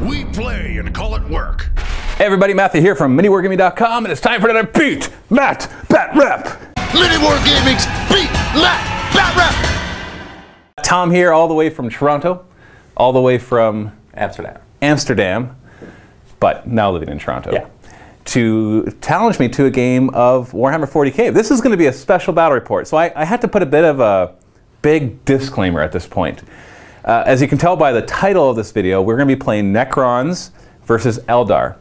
We play and call it work. Hey everybody, Matthew here from MiniWarGaming.com, and it's time for another Beat Matt Batrep. MiniWarGaming's Beat Matt Batrep. Tom here, all the way from Toronto, all the way from Amsterdam, but now living in Toronto. Yeah. To challenge me to a game of Warhammer 40k. This is going to be a special battle report, so I had to put a bit of a big disclaimer at this point. As you can tell by the title of this video, we're going to be playing Necrons versus Eldar.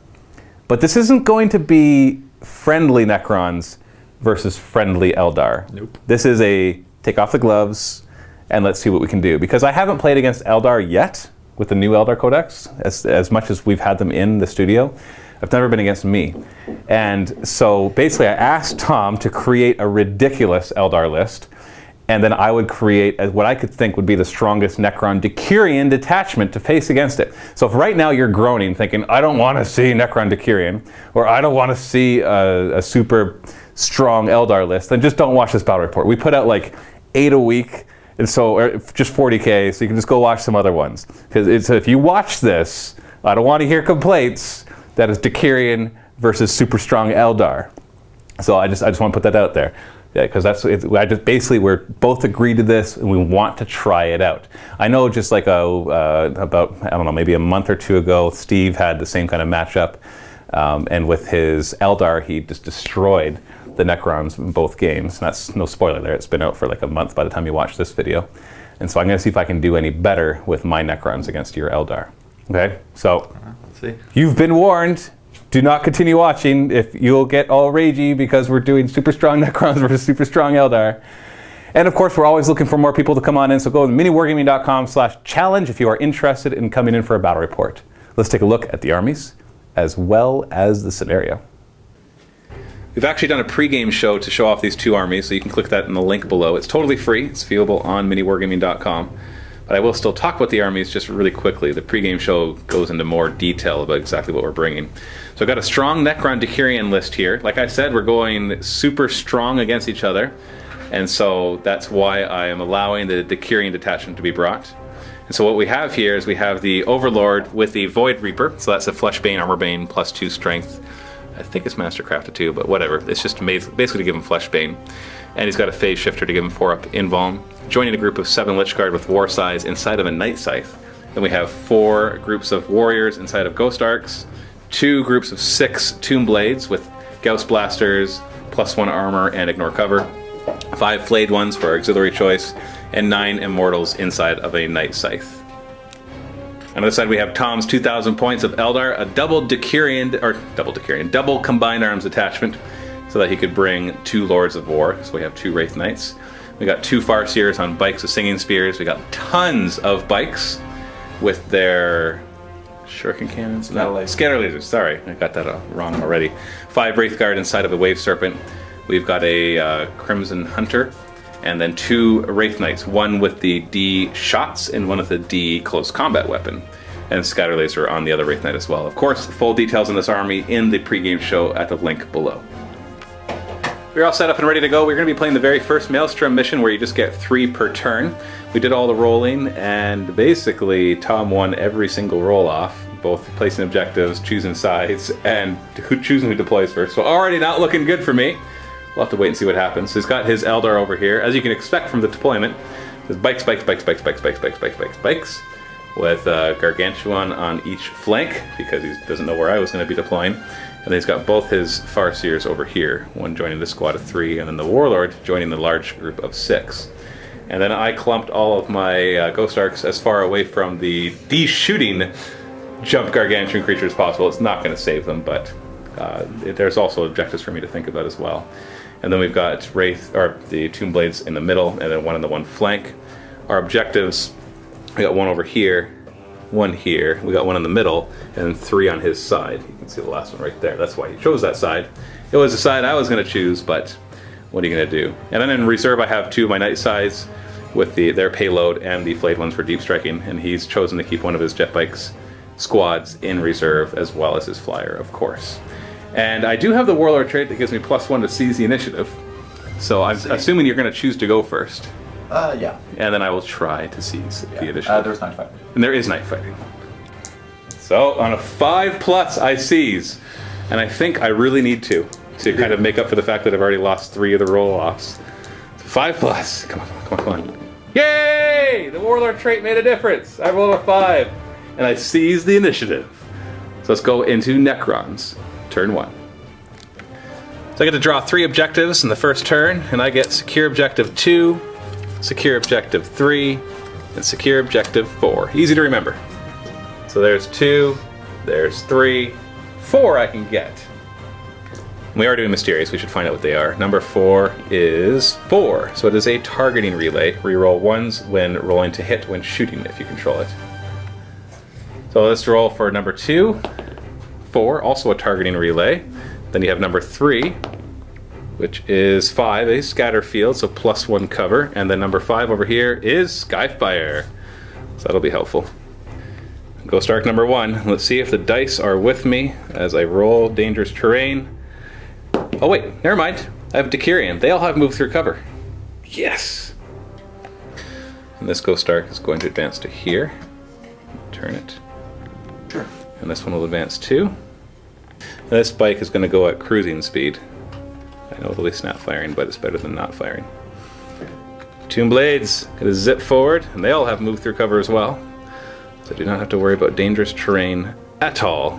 But this isn't going to be friendly Necrons versus friendly Eldar. Nope. This is a take off the gloves and let's see what we can do. Because I haven't played against Eldar yet with the new Eldar codex, as much as we've had them in the studio. I've never been against me. And so basically I asked Tom to create a ridiculous Eldar list, and then I would create what I could think would be the strongest Necron Decurion detachment to face against it. So if right now you're groaning thinking, I don't want to see Necron Decurion, or I don't want to see a super strong Eldar list, then just don't watch this battle report. We put out like 8 a week, and so or just 40k, so you can just go watch some other ones. Because if you watch this, I don't want to hear complaints that is Decurion versus super strong Eldar. So I just want to put that out there. Yeah, because basically we're both agreed to this and we want to try it out. I know just like about, I don't know, maybe a month or two ago, Steve had the same kind of matchup, and with his Eldar he just destroyed the Necrons in both games. And that's no spoiler there, it's been out for like a month by the time you watch this video. And so I'm going to see if I can do any better with my Necrons against your Eldar. Okay, so let's see. You've been warned. Do not continue watching if you'll get all ragey because we're doing super strong Necrons versus super strong Eldar. And of course, we're always looking for more people to come on in, so go to miniwargaming.com/challenge if you are interested in coming in for a battle report. Let's take a look at the armies as well as the scenario. We've actually done a pre-game show to show off these two armies, so you can click that in the link below. It's totally free. It's viewable on miniwargaming.com. But I will still talk about the armies just really quickly. The pre-game show goes into more detail about exactly what we're bringing. So I've got a strong Necron Decurion list here. Like I said, we're going super strong against each other. And so that's why I am allowing the Decurion detachment to be brought. And so what we have here is we have the Overlord with the Void Reaper. So that's a Fleshbane, Armorbane, +2 strength. I think it's Mastercrafted too, but whatever. It's just basically to give him Fleshbane. And he's got a Phase Shifter to give him 4 up Invuln. Joining a group of 7 Lichguard with War Size inside of a Night Scythe. Then we have 4 groups of Warriors inside of Ghost Arcs, 2 groups of 6 Tomb Blades with Gauss Blasters, +1 armor and ignore cover, 5 Flayed Ones for our auxiliary choice, and 9 Immortals inside of a Night Scythe. On the other side we have Tom's 2,000 points of Eldar, a double Combined Arms attachment, so that he could bring 2 Lords of War, so we have 2 Wraith Knights. We got 2 Farseers on bikes with Singing Spears. We got tons of bikes with their shuriken cannons? Scatter lasers, sorry, I got that wrong already. 5 Wraithguard inside of a Wave Serpent. We've got a Crimson Hunter, and then 2 Wraith Knights, one with the D shots and one with the D close combat weapon. And Scatter Laser on the other Wraith Knight as well. Of course, full details on this army in the pregame show at the link below. We're all set up and ready to go. We're going to be playing the very first Maelstrom mission where you just get 3 per turn. We did all the rolling, and basically Tom won every single roll off, both placing objectives, choosing sides, and choosing who deploys first. So already not looking good for me. We'll have to wait and see what happens. So he's got his Eldar over here. As you can expect from the deployment, there's bikes, with Gargantuan on each flank, because he doesn't know where I was going to be deploying. And then he's got both his Farseers over here, one joining the squad of 3, and then the Warlord joining the large group of 6. And then I clumped all of my Ghost Arcs as far away from the de-shooting jump Gargantuan creature as possible. It's not going to save them, but there's also objectives for me to think about as well. And then we've got the Tomb Blades in the middle, and then one on the one flank. Our objectives, we got one over here, one here, we got one in the middle, and then 3 on his side. You can see the last one right there. That's why he chose that side. It was the side I was going to choose, but what are you going to do? And then in reserve I have 2 of my Night Scythes with their payload and the Flayed Ones for deep striking, and he's chosen to keep one of his jet bikes squads in reserve as well as his flyer, of course. And I do have the Warlord trait that gives me +1 to seize the initiative. So I'm assuming you're going to choose to go first. Yeah. And then I will try to seize the initiative. There's night fighting. And there is night fighting. Let's So on a 5+ I seize, and I think I really need to kind of make up for the fact that I've already lost 3 of the roll-offs. 5+. Come on, come on, come on. Yay! The Warlord trait made a difference. I rolled a 5, and I seize the initiative. So let's go into Necrons. Turn 1. So I get to draw 3 objectives in the first turn, and I get Secure Objective 2, Secure Objective 3, and Secure Objective 4. Easy to remember. So there's 2, there's 3, 4 I can get. We are doing mysterious, we should find out what they are. Number 4 is 4, so it is a targeting relay. Reroll 1s when rolling to hit when shooting if you control it. So let's roll for number 2, 4, also a targeting relay. Then you have number 3, which is 5, a scatter field, so +1 cover. And then number 5 over here is Skyfire, so that'll be helpful. Ghost Arc number 1, let's see if the dice are with me as I roll dangerous terrain. Oh wait, never mind. I have Decurion. They all have move through cover. Yes! And this Ghost Arc is going to advance to here. Turn it. Sure. And this one will advance too. And this bike is going to go at cruising speed. I know it'll be snap firing, but it's better than not firing. Tomb Blades, going to zip forward, and they all have move through cover as well. So I do not have to worry about dangerous terrain at all,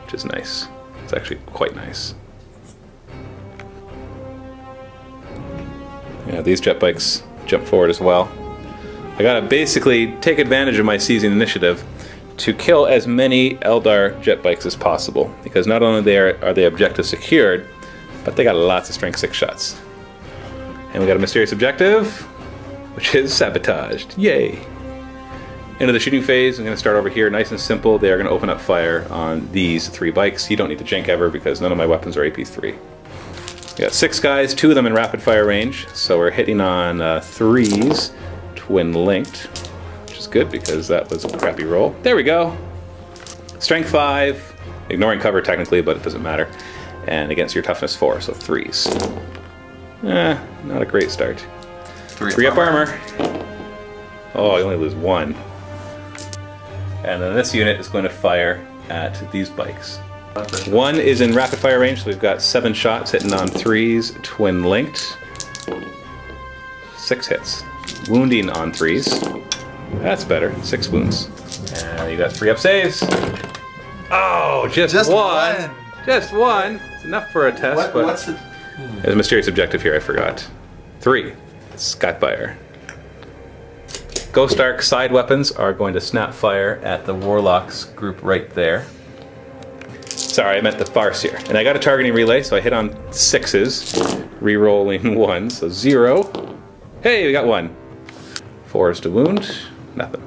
which is nice. It's actually quite nice. Yeah, these jet bikes jump forward as well. I gotta basically take advantage of my seizing initiative to kill as many Eldar jet bikes as possible, because not only are they objective secured, but they got lots of strength 6 shots. And we got a mysterious objective, which is sabotaged. Yay! Into the shooting phase, I'm going to start over here, nice and simple. They are going to open up fire on these 3 bikes. You don't need to jank ever because none of my weapons are AP3. We got 6 guys, 2 of them in rapid fire range, so we're hitting on 3s, twin linked, which is good because that was a crappy roll. There we go. Strength 5, ignoring cover technically, but it doesn't matter. And against your toughness 4, so 3s. Not a great start. 3 up armor. Oh, you only lose 1. And then this unit is going to fire at these bikes. 1 is in rapid fire range, so we've got 7 shots hitting on 3s, twin linked. 6 hits. Wounding on 3s. That's better, 6 wounds. And you got 3 up saves. Oh, just one. Just 1. It's enough for a test, but what's the... There's a mysterious objective here, I forgot. 3. Skyfire. Ghost Arc side weapons are going to snap fire at the Warlocks group right there. Sorry, I meant the Farseer. And I got a targeting relay, so I hit on 6s, re-rolling 1, so 0. Hey, we got 1. 4s to wound, nothing.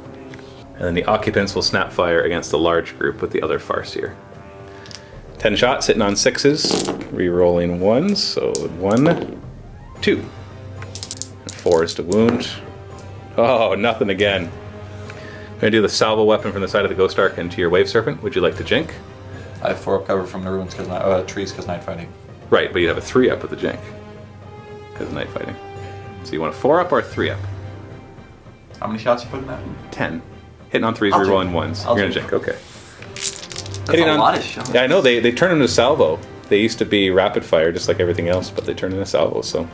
And then the occupants will snap fire against the large group with the other Farseer. 10 shots hitting on 6s, re-rolling 1s, so 1, 2. And 4s to wound. Oh, nothing again. I'm going to do the salvo weapon from the side of the Ghost Arc into your Wave Serpent. Would you like to jink? I have 4 up cover from the ruins because trees because night fighting. Right, but you have a 3 up with the jink because of night fighting. So you want a 4 up or a 3 up? How many shots you putting that? 10. Hitting on 3s, rerolling 1s. You're going to jink, okay. That's a lot of shots. Yeah, I know, they turn into salvo. They used to be rapid fire just like everything else, but they turn into salvo, so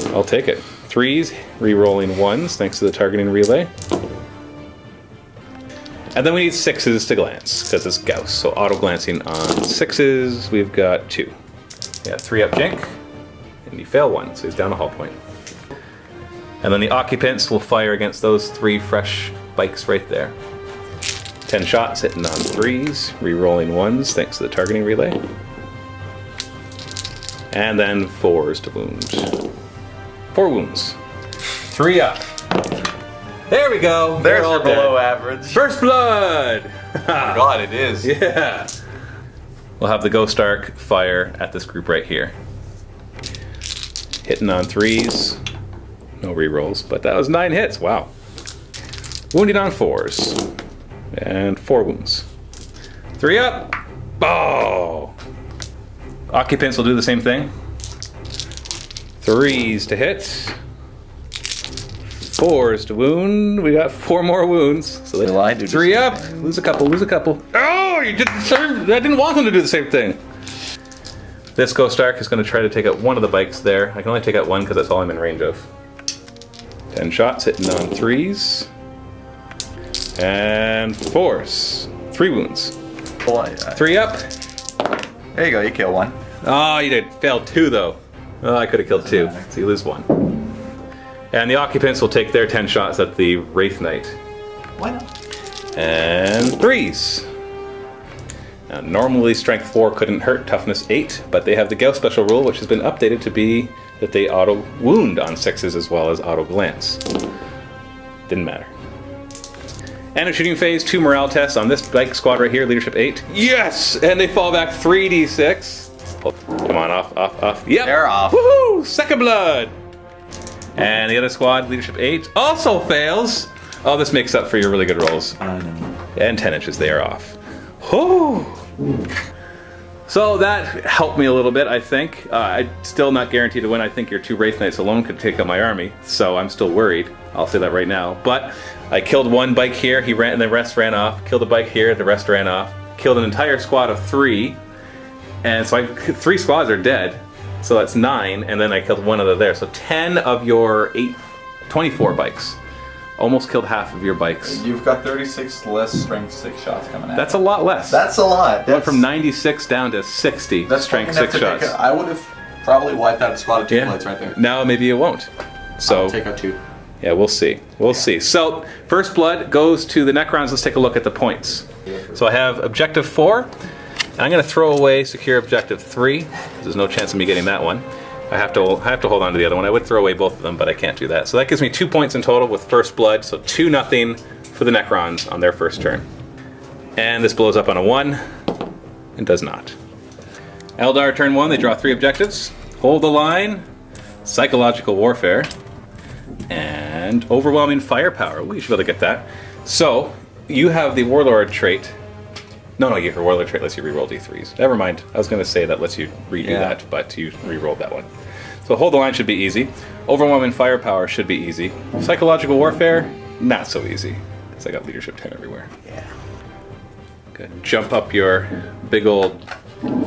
I'll take it. 3s, re-rolling 1s, thanks to the targeting relay. And then we need 6s to glance, because it's Gauss. So auto-glancing on 6s, we've got 2. Yeah, 3 up jink, and you fail 1, so he's down a hull point. And then the occupants will fire against those 3 fresh bikes right there. 10 shots hitting on 3s, re-rolling 1s, thanks to the targeting relay. And then 4s to wound. 4 wounds. 3 up. There we go. There's your below average. First blood! Oh my god, it is. Yeah. We'll have the Ghost Arc fire at this group right here. Hitting on 3s. No re-rolls, but that was 9 hits. Wow. Wounding on 4s. And 4 wounds. 3 up. Oh! Occupants will do the same thing. 3s to hit. 4s to wound. We got 4 more wounds. So Will I do 3 the up. same thing? Lose a couple, lose a couple. Oh, you did the same. I didn't want them to do the same thing. This Ghost Ark is going to try to take out one of the bikes there. I can only take out one because that's all I'm in range of. 10 shots, hitting on 3s. And 4s. 3 wounds. 3 up. There you go, you kill one. Oh, you did. Failed 2 though. Oh, I could have killed 2. So you lose 1. And the occupants will take their 10 shots at the Wraith Knight. Why not? And 3s. Now, normally strength 4 couldn't hurt toughness 8, but they have the Gauss special rule, which has been updated to be that they auto wound on 6s as well as auto glance. Didn't matter. And a shooting phase, 2 morale tests on this bike squad right here, leadership 8. Yes! And they fall back 3d6. Come on, off. Yep! They're off. Woohoo! Second blood! And the other squad, leadership 8, also fails. Oh, this makes up for your really good rolls. I know. And 10 inches, they are off. Whew. So that helped me a little bit, I think. I'm still not guaranteed to win. I think your 2 Wraith Knights alone could take out my army, so I'm still worried. I'll say that right now. But I killed 1 bike here, he ran, and the rest ran off. Killed a bike here, the rest ran off. Killed an entire squad of 3, and so 3 squads are dead. So that's 9, and then I killed 1 other there. So 10 of your 24 bikes. Almost killed half of your bikes. You've got 36 less strength 6 shots coming out. That's a lot less. That's a lot. Went from 96 down to 60 strength 6 shots. I would have probably wiped out a squad of 2 blades right there. Now maybe you won't. So I'll take out 2. yeah, we'll see. We'll see. So first blood goes to the Necrons. Let's take a look at the points. So I have objective 4. I'm going to throw away secure objective 3. There's no chance of me getting that one. I have to hold on to the other one. I would throw away both of them, but I can't do that. So that gives me 2 points in total with first blood. So 2-0 for the Necrons on their first turn. And this blows up on a 1. It does not. Eldar turn 1. They draw 3 objectives. Hold the line. Psychological warfare. And overwhelming firepower. Ooh, you should be able to get that. So you have the warlord trait. No, your warlord trait lets you reroll d3s. Never mind. I was going to say that lets you redo that, but you rerolled that one. So hold the line should be easy. Overwhelming firepower should be easy. Psychological warfare, not so easy. Because I got leadership 10 everywhere. Yeah. Good. Jump up your big old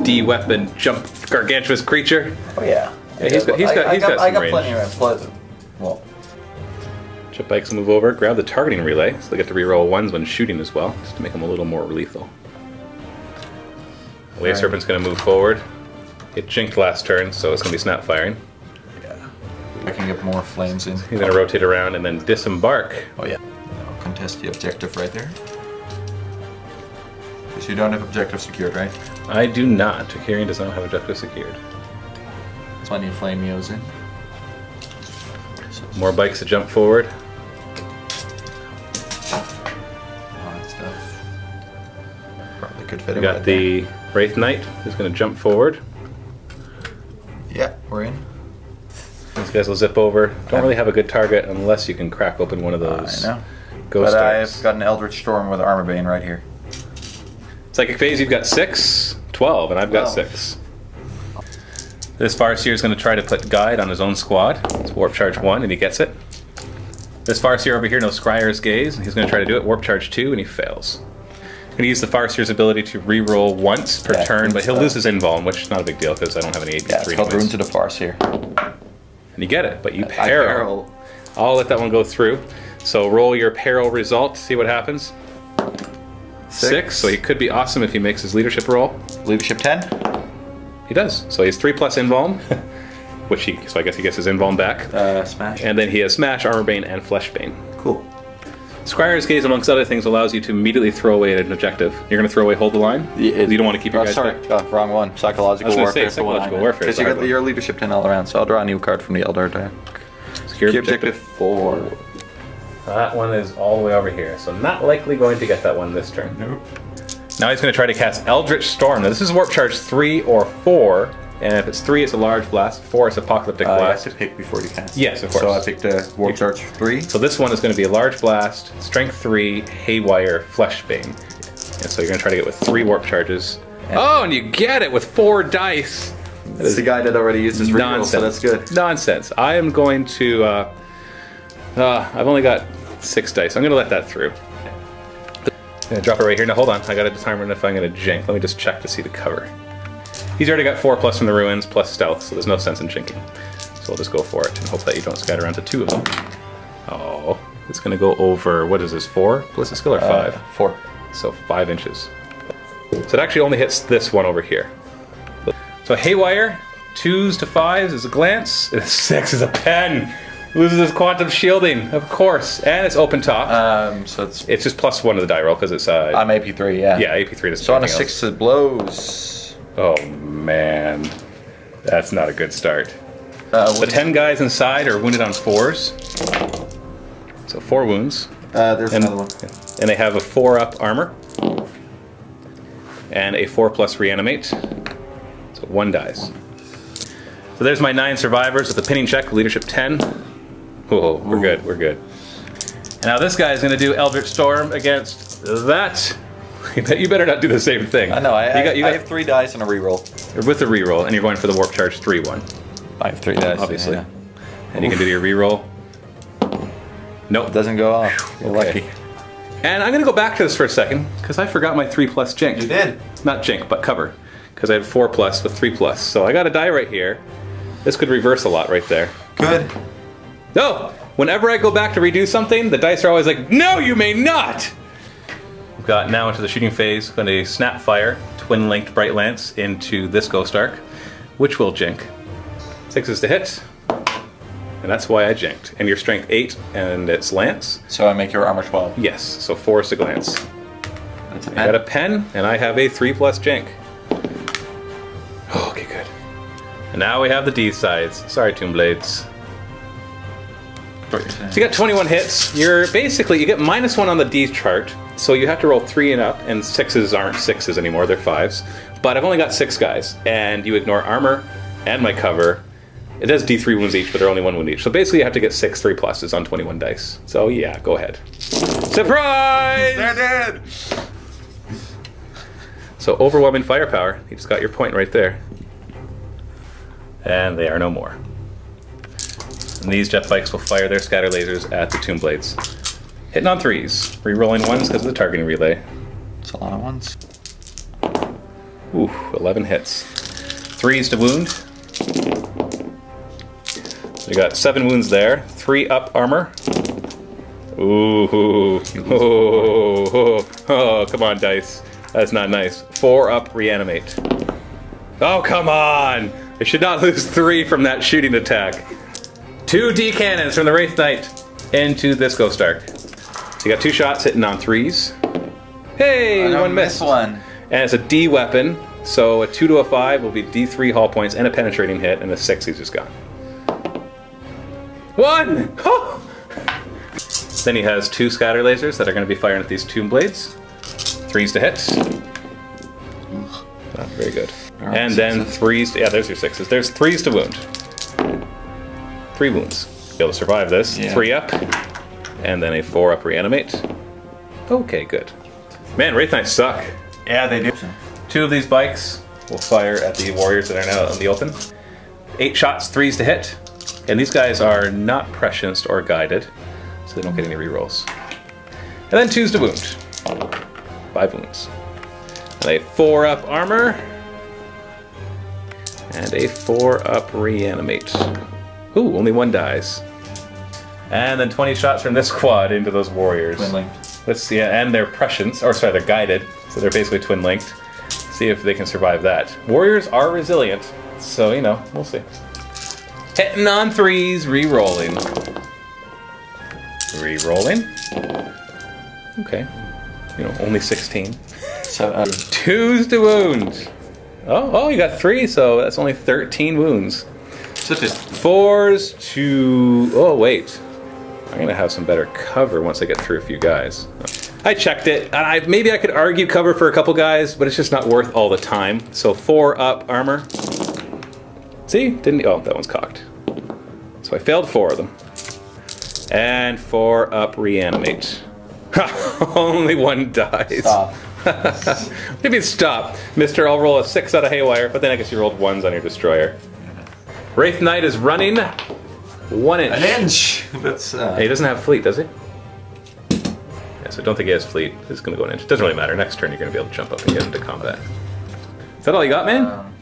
D-weapon jump gargantuous creature. Oh yeah. Yeah, he's got some range. Plenty of well. Chip bikes move over, grab the targeting relay, so they get to reroll 1s when shooting as well, just to make them a little more lethal. Wave Serpent's going to move forward. It jinked last turn, so it's going to be snap firing. Yeah. I can get more flames in. He's going to rotate around and then disembark. Oh yeah. I'll contest the objective right there. Because you don't have objective secured, right? I do not. Decurion does not have objective secured. Plenty of flame Neos in. More bikes to jump forward. That stuff. Probably could fit We in got right the there. Wraith Knight who's going to jump forward. Yeah, we're in. These guys will zip over. Don't really have a good target unless you can crack open one of those. I know. Ghost But Arks. I've got an Eldritch Storm with Armor Bane right here. Psychic phase, you've got 6, 12, and I've got 6. This Farseer is going to try to put Guide on his own squad. It's Warp Charge 1, and he gets it. This Farseer over here knows Scryer's Gaze, and he's going to try to do it. Warp Charge 2, and he fails. I'm going to use the Farseer's ability to re-roll once per turn, but he'll lose his invuln, which is not a big deal because I don't have any AP3. Yeah, it's called Rune to the Farseer. And you get it, but you peril. I'll let that one go through. So roll your peril result, see what happens. 6, so he could be awesome if he makes his leadership roll. Leadership 10? He does. So he has 3+ invuln, so I guess he gets his invuln back. Smash. And then he has Smash, Armor Bane, and Flesh Bane. Cool. Scryer's Gaze, amongst other things, allows you to immediately throw away an objective. You're going to throw away Hold the Line? You don't want to keep your guys back? Wrong one. Psychological warfare. Psychological warfare. Because you got your leadership 10 all around, so I'll draw a new card from the Eldar deck. Secure objective 4. That one is all the way over here, so not likely going to get that one this turn. Nope. Now he's going to try to cast Eldritch Storm. Now this is Warp Charge 3 or 4, and if it's 3 it's a large blast, 4 it's Apocalyptic Blast. You have to pick before you cast. Yes, of course. So I picked Warp Charge 3. So this one is going to be a large blast, Strength 3, Haywire, Flesh Bane. And so you're going to try to get with 3 Warp Charges. Oh, and you get it with 4 dice! That's the guy that already used his reroll, so that's good. Nonsense. I am going to I've only got 6 dice. I'm gonna let that through. I'm gonna drop it right here. Now hold on, I gotta determine if I'm gonna jink. Let me just check to see the cover. He's already got 4 plus from the ruins, plus stealth, so there's no sense in jinking. So we'll just go for it and hope that you don't scatter onto 2 of them. Oh, it's gonna go over, what is this, 4 ballistic skill or 5? 4. So 5 inches. So it actually only hits this one over here. So Haywire, 2s to 5s is a glance, and a 6 is a pen. Loses his quantum shielding, of course, and it's open top. So it's just +1 to the die roll because it's I'm AP3, yeah. Yeah, AP3 to so on a 6 it blows. Oh man, that's not a good start. The 10 guys inside are wounded on 4s, so 4 wounds. There's another one. And they have a 4-up armor and a 4+ reanimate, so 1 dies. So there's my 9 survivors with a pinning check, leadership 10. Oh, we're good, we're good. And now this guy's gonna do Eldritch Storm against that. You better not do the same thing. I know, I have 3 dice and a reroll. With a reroll, and you're going for the Warp Charge 3-1. I have 3 dice. Obviously. Yeah. And you can do your reroll. Nope. It doesn't go off. You're lucky. And I'm gonna go back to this for a second, because I forgot my 3+ jink. You did? Not jink, but cover. Because I had 4+ with 3+. So I got a die right here. This could reverse a lot right there. Good. No! Whenever I go back to redo something, the dice are always like, no, you may not! We've got now into the shooting phase, going to snap fire, twin-linked Bright Lance into this Ghost Arc, which will jink. 6s to hit, and that's why I jinked. And your strength 8, and it's Lance. So I make your armor 12. Yes, so 4s to glance. That's a I pen. got a pen, and I have a 3+ jink. Okay, good. And now we have the D sides. Sorry, Tomb Blades. So you got 21 hits. You're basically, you get -1 on the D chart, so you have to roll 3 and up, and 6s aren't 6s anymore, they're 5s. But I've only got 6 guys, and you ignore armor and my cover. It does D3 wounds each, but they're only 1 wound each. So basically you have to get 6 3+s on 21 dice. So yeah, go ahead. Surprise! They're dead! So overwhelming firepower. You just got your point right there. And they are no more. And these jet bikes will fire their scatter lasers at the Tomb Blades. Hitting on 3s. Rerolling 1s because of the targeting relay. It's a lot of 1s. Ooh, 11 hits. 3s to wound. We got 7 wounds there. 3-up armor. Ooh, oh, come on, dice. That's not nice. 4-up reanimate. Oh, come on! I should not lose 3 from that shooting attack. 2 D cannons from the Wraith Knight into this Ghost Arc. So you got 2 shots hitting on 3s. Hey, 1 missed. One. And it's a D weapon, so a 2 to a 5 will be D3 hull points and a penetrating hit, and a 6 he's just gone. 1! Oh! Then he has 2 scatter lasers that are going to be firing at these Tomb Blades. 3s to hit. Not very good. And then 3s to, yeah, there's your 6s. There's 3s to wound. 3 wounds. Be able to survive this. Yeah. 3-up. And then a 4-up reanimate. Okay, good. Man, Wraith Knights suck. Yeah, they do. 2 of these bikes will fire at the warriors that are now in the open. 8 shots, 3s to hit. And these guys are not prescienced or guided, so they don't get any rerolls. And then 2s to wound. 5 wounds. And a 4-up armor. And a 4-up reanimate. Ooh, only 1 dies. And then 20 shots from this quad into those warriors. Twin linked. Let's see, and they're prescience, or sorry, they're guided, so they're basically twin linked. See if they can survive that. Warriors are resilient, so you know, we'll see. Hitting on 3s, re-rolling. Re-rolling. Okay. You know, only 16. So, 2s to wound. Oh, you got 3, so that's only 13 wounds. so just 4s to... Oh, wait. I'm going to have some better cover once I get through a few guys. I checked it, and maybe I could argue cover for a couple guys, but it's just not worth all the time. So 4-up armor. See? Didn't... Oh, that one's cocked. So I failed 4 of them. And 4-up reanimate. Only 1 dies. stop. Maybe stop. Mister, I'll roll a 6 out of Haywire, but then I guess you rolled 1s on your Destroyer. Wraith Knight is running. 1 inch. An inch! That's, He doesn't have fleet, does he? Yeah, so I don't think he has fleet. It's going to go an inch. It doesn't really matter. Next turn, you're going to be able to jump up and get into combat. Is that all you got, man?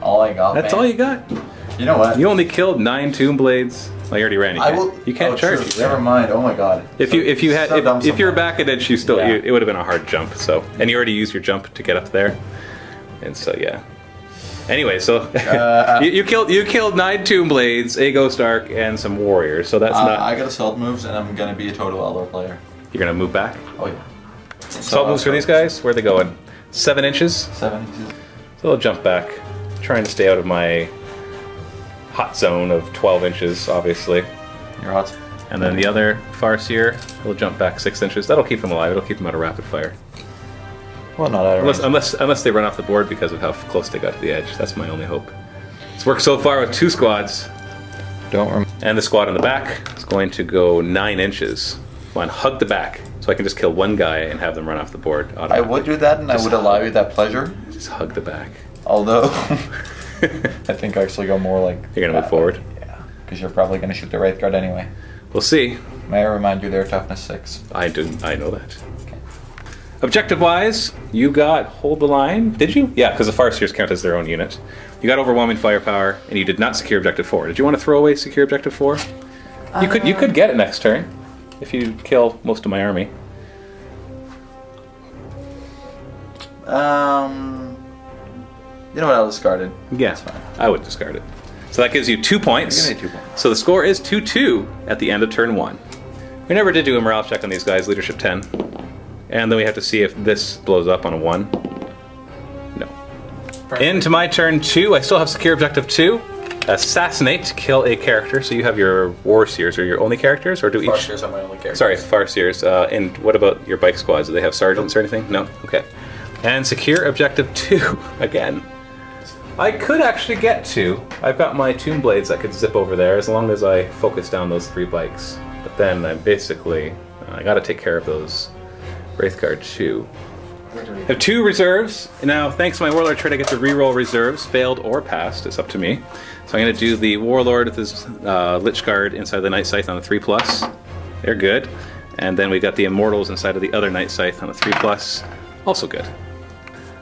all I got, That's all you got? You know what? You only killed 9 Tomb Blades. Well, you already ran. You can't charge. True. Never mind. Oh my god. If you were back at edge, you still it would have been a hard jump. So, and you already used your jump to get up there, and so yeah. Anyway, so you killed 9 Tomb Blades, a Ghost Ark, and some warriors. So that's not. I got assault moves, and I'm gonna be a total Eldar player. You're gonna move back. Oh yeah. Assault moves for these guys. Where are they going? 7 inches. 7 inches. So they'll jump back, trying to stay out of my hot zone of 12 inches, obviously. Your hot. And then the other Farseer will jump back 6 inches. That'll keep them alive. It'll keep them out of rapid fire. Well, not out of unless they run off the board because of how close they got to the edge. That's my only hope. It's worked so far with 2 squads. And the squad in the back is going to go 9 inches. Come on, hug the back, so I can just kill one guy and have them run off the board. I would do that, and I would allow you that pleasure. Just hug the back. Although, I think I actually go more like... You're going to move forward? Yeah, because you're probably going to shoot the Wraith Guard anyway. We'll see. May I remind you they're toughness 6. I know that. Okay. Objective-wise, you got hold the line. Did you? Yeah, because the Farseers count as their own unit. You got overwhelming firepower, and you did not secure Objective 4. Did you want to throw away secure Objective 4? You could get it next turn, if you kill most of my army. You know what, I'll discard it. Yeah, That's fine. I would discard it. So that gives you 2 points. Give me 2 points. So the score is 2-2 at the end of turn 1. We never did do a morale check on these guys, leadership 10. And then we have to see if this blows up on a 1. No. Into my turn 2, I still have secure objective 2. Assassinate, kill a character. So you have your Warseers. Are your only characters, or do each? Farseers are my only characters. Sorry, Farseers. And what about your bike squads? Do they have sergeants or anything? No? Okay. And secure objective 2 again. I could actually get 2. I've got my Tomb Blades that could zip over there as long as I focus down those 3 bikes. But then I basically, I gotta take care of those Wraith Guard too. I have 2 reserves. Now, thanks to my Warlord trait, I get to reroll reserves, failed or passed. It's up to me. So I'm gonna do the Warlord with his Lich Guard inside the Night Scythe on the 3+. They're good. And then we got the Immortals inside of the other Night Scythe on the 3+. Also good.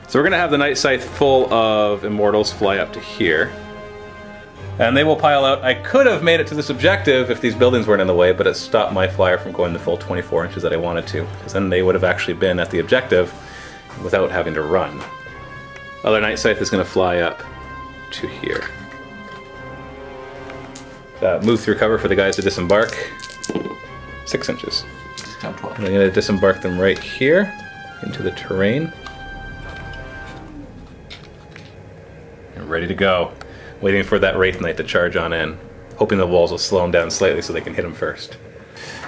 So we're going to have the Night Scythe full of Immortals fly up to here. And they will pile out. I could have made it to this objective if these buildings weren't in the way, but it stopped my flyer from going the full 24 inches that I wanted to. Because then they would have actually been at the objective without having to run. Other Night Scythe is going to fly up to here. Move through cover for the guys to disembark. 6 inches. And I'm going to disembark them right here into the terrain. Ready to go. Waiting for that Wraith Knight to charge on in. Hoping the walls will slow them down slightly so they can hit him first.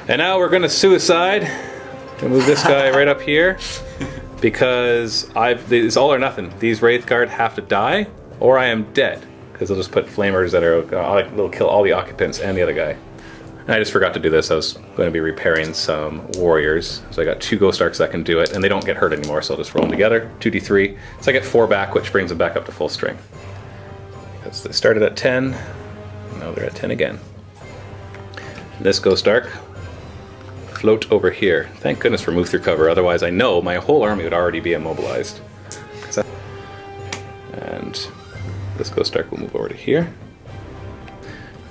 And now we're going to suicide. Gonna move this guy right up here. Because it's all or nothing. These Wraith Guard have to die, or I am dead. Because they'll just put flamers that they'll kill all the occupants and the other guy. And I just forgot to do this. I was going to be repairing some warriors. So I got 2 Ghost Arks that can do it, and they don't get hurt anymore, so I'll just roll them together. 2d3. So I get 4 back, which brings them back up to full strength. Because they started at 10, now they're at 10 again. And this Ghost Ark float over here. Thank goodness for move through cover, otherwise I know my whole army would already be immobilized. And this Ghost Ark will move over to here.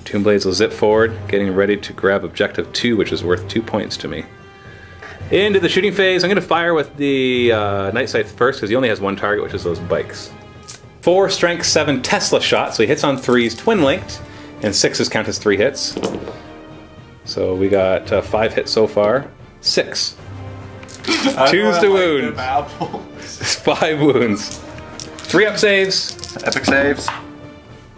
Tomb Blades will zip forward, getting ready to grab objective 2, which is worth 2 points to me. Into the shooting phase, I'm going to fire with the Night Scythe first, because he only has 1 target, which is those bikes. 4 strength 7 Tesla shot, so he hits on 3s, twin linked, and 6s count as 3 hits. So we got 5 hits so far. 6. Choose to wound. 5 wounds. 3 up saves. Epic saves.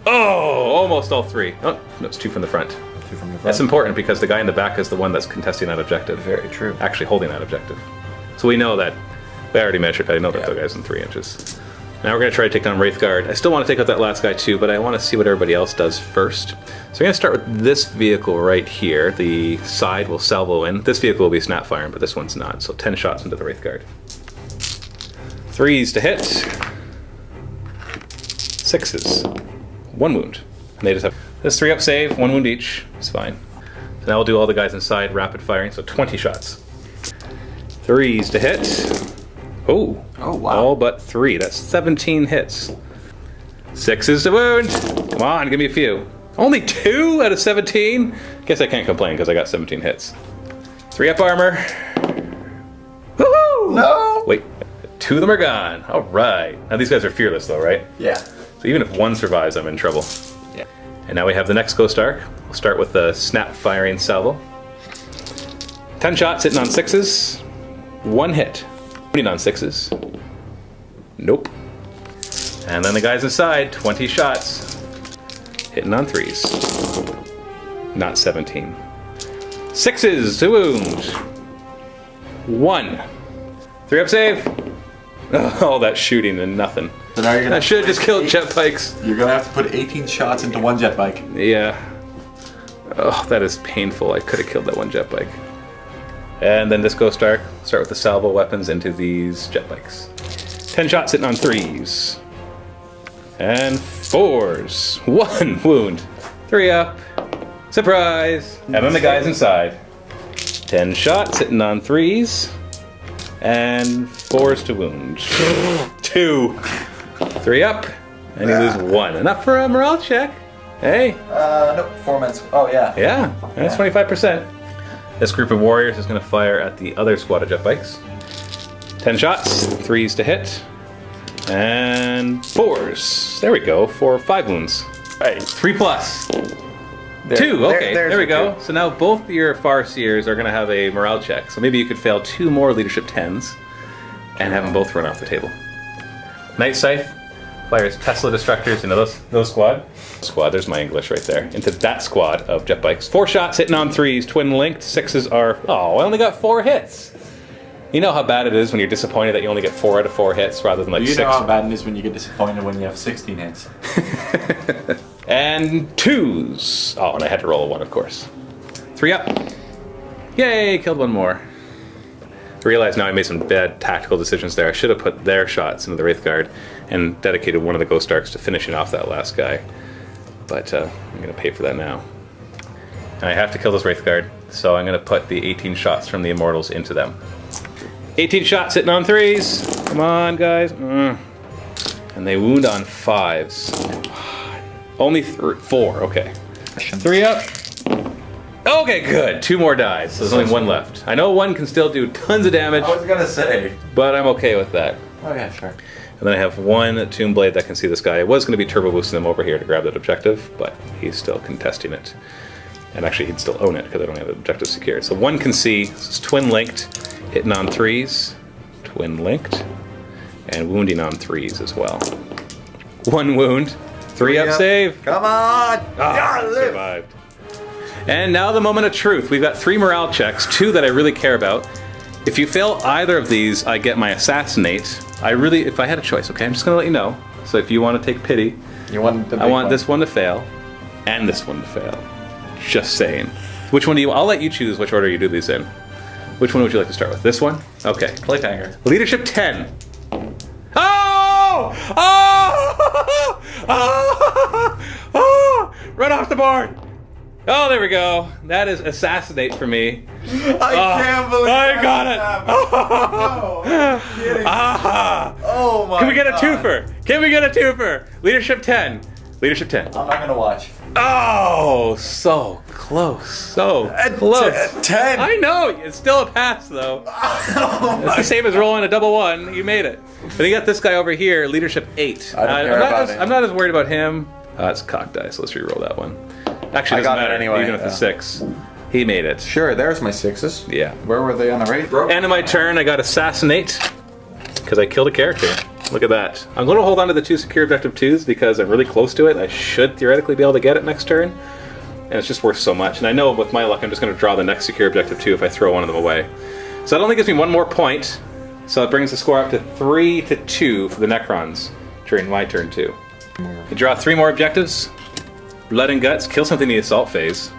Oh, almost all 3. Oh, no, it's 2 from the front. 2 from the front. That's important because the guy in the back is the one that's contesting that objective. Very true. Actually holding that objective. So we know that. I already measured. I know that the guy's in 3 inches. Now we're going to try to take down Wraith Guard. I still want to take out that last guy too, but I want to see what everybody else does first. So we're going to start with this vehicle right here. The side will salvo in. This vehicle will be snap firing, but this one's not. So 10 shots into the Wraith Guard. 3s to hit. 6s. 1 wound. And they just have... This 3-up save, 1 wound each. It's fine. So now we'll do all the guys inside, rapid firing, so 20 shots. 3s to hit. Oh, wow. All but 3. That's 17 hits. 6s to wound. Come on, give me a few. Only 2 out of 17? Guess I can't complain because I got 17 hits. 3-up armor. Woohoo! No! Wait, 2 of them are gone. All right. Now these guys are fearless though, right? Yeah. So even if 1 survives, I'm in trouble. Yeah. And now we have the next Ghost Arc. We'll start with the snap firing salvo. 10 shots hitting on 6s. 1 hit. Hitting on 6s. Nope. And then the guys inside, 20 shots. Hitting on 3s. Not 17. 6s to wound. 1. 3-up save. Oh, that shooting and nothing. So now you're gonna I should have just killed jet bikes. You're gonna have to put 18 shots into 1 jet bike. Yeah. Oh, that is painful. I could have killed that 1 jet bike. And then this Ghost Arc, start with the salvo weapons into these jet bikes. 10 shots hitting on 3s. And 4s. 1 wound. 3-up. Surprise! And then the guys inside. 10 shots hitting on 3s. And 4s to wound. 2. 3-up. And you lose 1. Enough for a morale check. Hey. Nope, 4 minutes. Oh, yeah. Yeah, that's 25%. This group of warriors is going to fire at the other squad of jet bikes. 10 shots, 3s to hit, and 4s. There we go, for 5 wounds. Right, 3 plus. 2, okay, there we go. 2. So now both your Farseers are going to have a morale check. So maybe you could fail 2 more leadership 10s and have them both run off the table. Night Scythe fires Tesla Destructors into those squad. There's my English right there. Into that squad of jet bikes. 4 shots hitting on 3s, twin linked. 6s are, oh, I only got 4 hits. You know how bad it is when you're disappointed that you only get 4 out of 4 hits rather than like 6. You know how bad it is when you get disappointed when you have 16 hits. And 2s. Oh, and I had to roll a 1, of course. 3-up. Yay, killed 1 more. I realize now I made some bad tactical decisions there. I should have put their shots into the Wraith Guard and dedicated one of the Ghost Arcs to finishing off that last guy. But I'm going to pay for that now. And I have to kill this Wraith Guard, so I'm going to put the 18 shots from the Immortals into them. 18 shots hitting on 3s. Come on, guys. And they wound on 5s. Only 4, okay. 3-up. Okay, good. 2 more dies, so there's only 1 left. I know 1 can still do tons of damage. I was gonna say. But I'm okay with that. Oh yeah, sure. And then I have 1 Tomb Blade that can see this guy. I was going to be turbo boosting him over here to grab that objective, but he's still contesting it. And actually, he'd still own it because I don't have the objective secured. So 1 can see, this is twin linked, hitting on 3s, twin linked, and wounding on 3s as well. 1 wound, 3-up save. Come on! Ah, survived. And now the moment of truth. We've got 3 morale checks, 2 that I really care about. If you fail either of these, I get my assassinate. If I had a choice, okay, I'm just gonna let you know. So if you want to take pity, You want the I want this one to fail, and this one to fail. Just saying. Which one do you? I'll let you choose which order you do these in. Which one would you like to start with? This one? Okay. Cliffhanger. Leadership 10. Oh! Oh! Oh! Oh! Run off the board! Oh, there we go. That is assassinate for me. I can't believe I got it. No, I'm kidding. Oh my Can we get a God. twofer? Can we get a twofer? Leadership 10. Leadership 10. I'm not gonna watch. Oh, so close. So close. 10. I know. It's still a pass, though. It's the same as rolling a double 1. You made it. But you got this guy over here, leadership 8. I don't care about him. I'm not as worried about him. It's cocked dice. Let's re-roll that one. Actually, it doesn't matter. Anyway, even with the 6. He made it. Sure, there's my 6s. Yeah. Where were they on the right? End of my turn, I got assassinate because I killed a character. Look at that. I'm going to hold on to the 2 secure objective 2s because I'm really close to it. I should theoretically be able to get it next turn. And it's just worth so much. And I know with my luck, I'm just going to draw the next secure objective 2 if I throw one of them away. So that only gives me 1 more point. So it brings the score up to 3-2 for the Necrons during my turn 2. You draw 3 more objectives. Blood and Guts, kill something in the assault phase.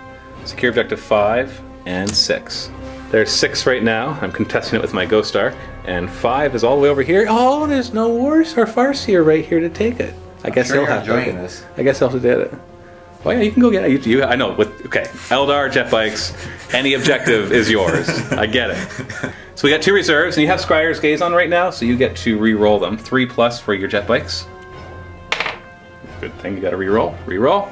Secure objective 5 and 6. There's 6 right now. I'm contesting it with my Ghost Arc. And 5 is all the way over here. Oh, there's no Wars or Farseer right here to take it. I guess sure he'll you're have to enjoying this. I guess he'll have to do it. Oh yeah, you can go get it. You, I know. Okay, Eldar, jet bikes, any objective is yours. I get it. So we got 2 reserves, and you have Scryer's Gaze on right now, so you get to re-roll them. 3+ for your jet bikes. Good thing you got to re-roll. Re-roll.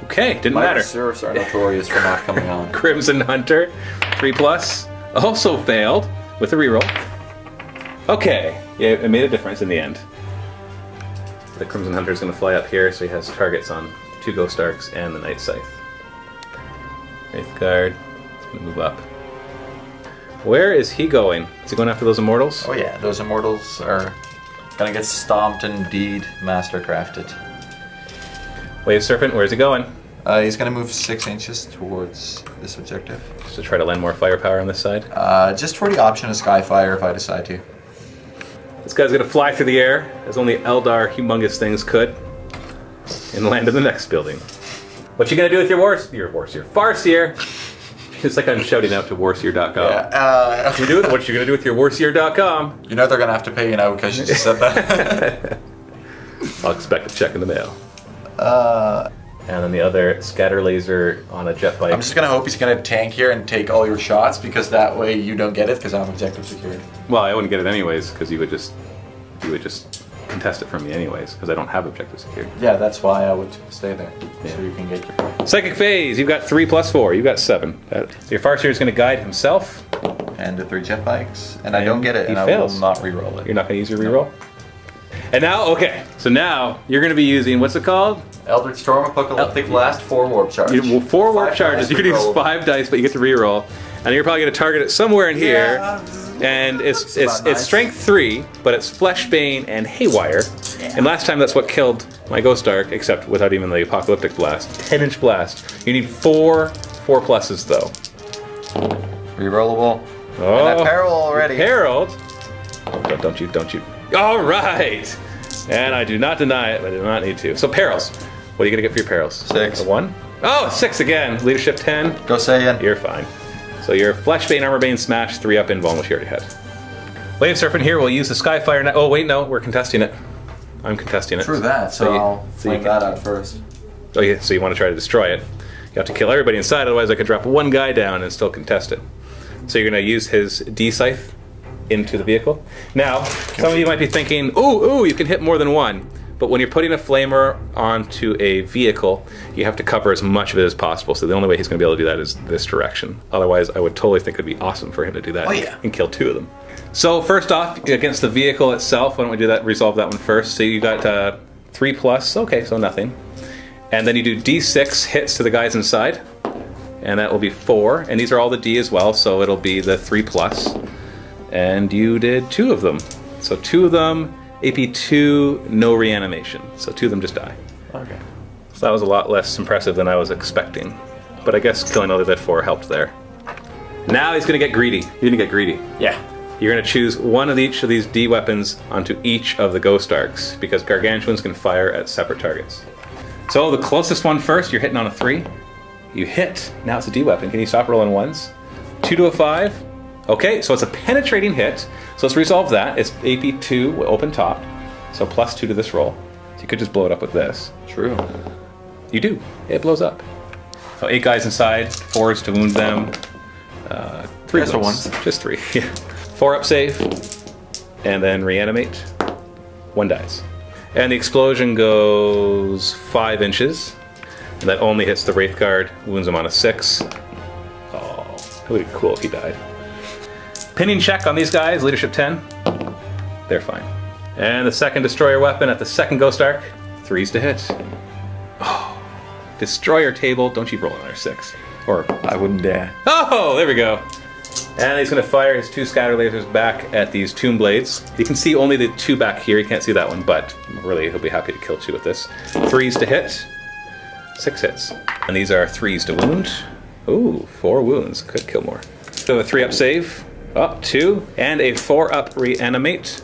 Okay, didn't matter. My reserves are notorious for not coming on. Crimson Hunter, 3+. Also failed with a re-roll. Okay, yeah, it made a difference in the end. The Crimson Hunter is going to fly up here, so he has targets on 2 Ghost Arcs and the Night Scythe. Wraith Guard is going to move up. Where is he going? Is he going after those Immortals? Oh yeah, those Immortals are gonna get stomped and indeed mastercrafted. Wave Serpent, where's he going? He's gonna move 6 inches towards this objective. Just to try to lend more firepower on this side? Just for the option of Skyfire if I decide to. This guy's gonna fly through the air, as only Eldar humongous things could, and land in the next building. What you gonna do with your Farseer? It's like I'm shouting out to warseer.com. Yeah, What you gonna do with your warseer.com? You know they're gonna have to pay you now because you just said that. I'll expect a check in the mail. And then the other scatter laser on a jet bike. I'm just gonna hope he's gonna tank here and take all your shots because that way you don't get it because I'm objective secured. Well, I wouldn't get it anyways because you would just contest it from me anyways because I don't have objective secured. Yeah, that's why I would stay there so you can get your point. Psychic Phase, you've got 3+4. You've got 7. Your Farseer is going to guide himself. And the 3 jet bikes, and I don't get it, he and fails. I will not re-roll it. You're not going to use your reroll. And now, okay, so now you're going to be using what's it called? Eldritch Storm Apocalyptic Blast 4 warp charge. 4 warp charges. You can use 5 dice, but you get to reroll, and you're probably going to target it somewhere in here. And it's strength 3, but it's Fleshbane and Haywire. Yeah. And last time that's what killed my Ghost Arc, except without even the Apocalyptic Blast. 10-inch blast. You need 4 4+ though. Rerollable. Oh, and I peril already. Perilled. Oh, don't you. All right. And I do not deny it, but I do not need to. So perils. What are you gonna get for your perils? 6. A 1? Oh, 6 again. Leadership 10. Go Saiyan. You're fine. So your Fleshbane, Armorbane, Smash, 3 up invuln, which you already had. Wave Serpent here will use the Skyfire now. Oh wait, no, we're contesting it. I'm contesting it. True that, so I'll find that out first. Oh yeah, so you want to try to destroy it. You have to kill everybody inside, otherwise I could drop 1 guy down and still contest it. So you're going to use his D-Scythe into the vehicle. Now, some of you might be thinking, ooh, you can hit more than 1. But when you're putting a flamer onto a vehicle, you have to cover as much of it as possible. So the only way he's going to be able to do that is this direction. Otherwise, I would totally think it would be awesome for him to do that and kill 2 of them. So first off, against the vehicle itself, why don't we do that? Resolve that one first. So you got 3+, okay, so nothing. And then you do D6 hits to the guys inside, and that will be 4. And these are all the D as well, so it'll be the 3+. And you did 2 of them. So 2 of them. AP2, no reanimation. So 2 of them just die. Okay. So that was a lot less impressive than I was expecting. But I guess killing all the dead 4 helped there. Now he's going to get greedy. You're going to get greedy. Yeah. You're going to choose one of each of these D weapons onto each of the Ghost Arcs, because Gargantuans can fire at separate targets. So the closest one first, you're hitting on a 3. You hit. Now it's a D weapon. Can you stop rolling 1s? 2 to a 5. Okay, so it's a penetrating hit. So let's resolve that. It's AP2 open top. So +2 to this roll. So you could just blow it up with this. True. You do. It blows up. So 8 guys inside, 4s to wound them. 3 wounds. Just 3. 4 up save. And then reanimate. 1 dies. And the explosion goes 5 inches. And that only hits the Wraith Guard, wounds him on a 6. Oh, that would be cool if he died. Pinning check on these guys, leadership 10. They're fine. And the second destroyer weapon at the second Ghost Arc, 3s to hit. Oh, destroyer table, don't you roll another 6. Or I wouldn't dare. oh, there we go. And he's going to fire his 2 scatter lasers back at these tomb blades. You can see only the 2 back here, you can't see that one, but really he'll be happy to kill 2 with this. 3s to hit, 6 hits. And these are 3s to wound. Ooh, 4 wounds, could kill more. So a 3 up save. Up 2, and a 4 up reanimate.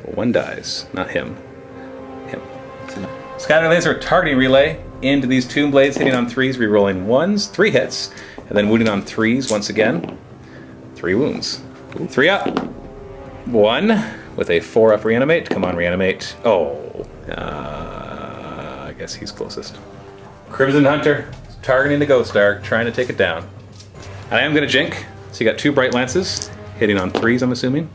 1 dies, not him. Him. Scatter laser targeting relay into these tomb blades, hitting on 3s, rerolling 1s, 3 hits, and then wounding on 3s once again. 3 wounds. 3 up. 1 with a 4 up reanimate. Come on, reanimate. Oh, I guess he's closest. Crimson Hunter, targeting the Ghost Ark, trying to take it down. And I am going to jink. So you got 2 Bright Lances, hitting on 3s, I'm assuming.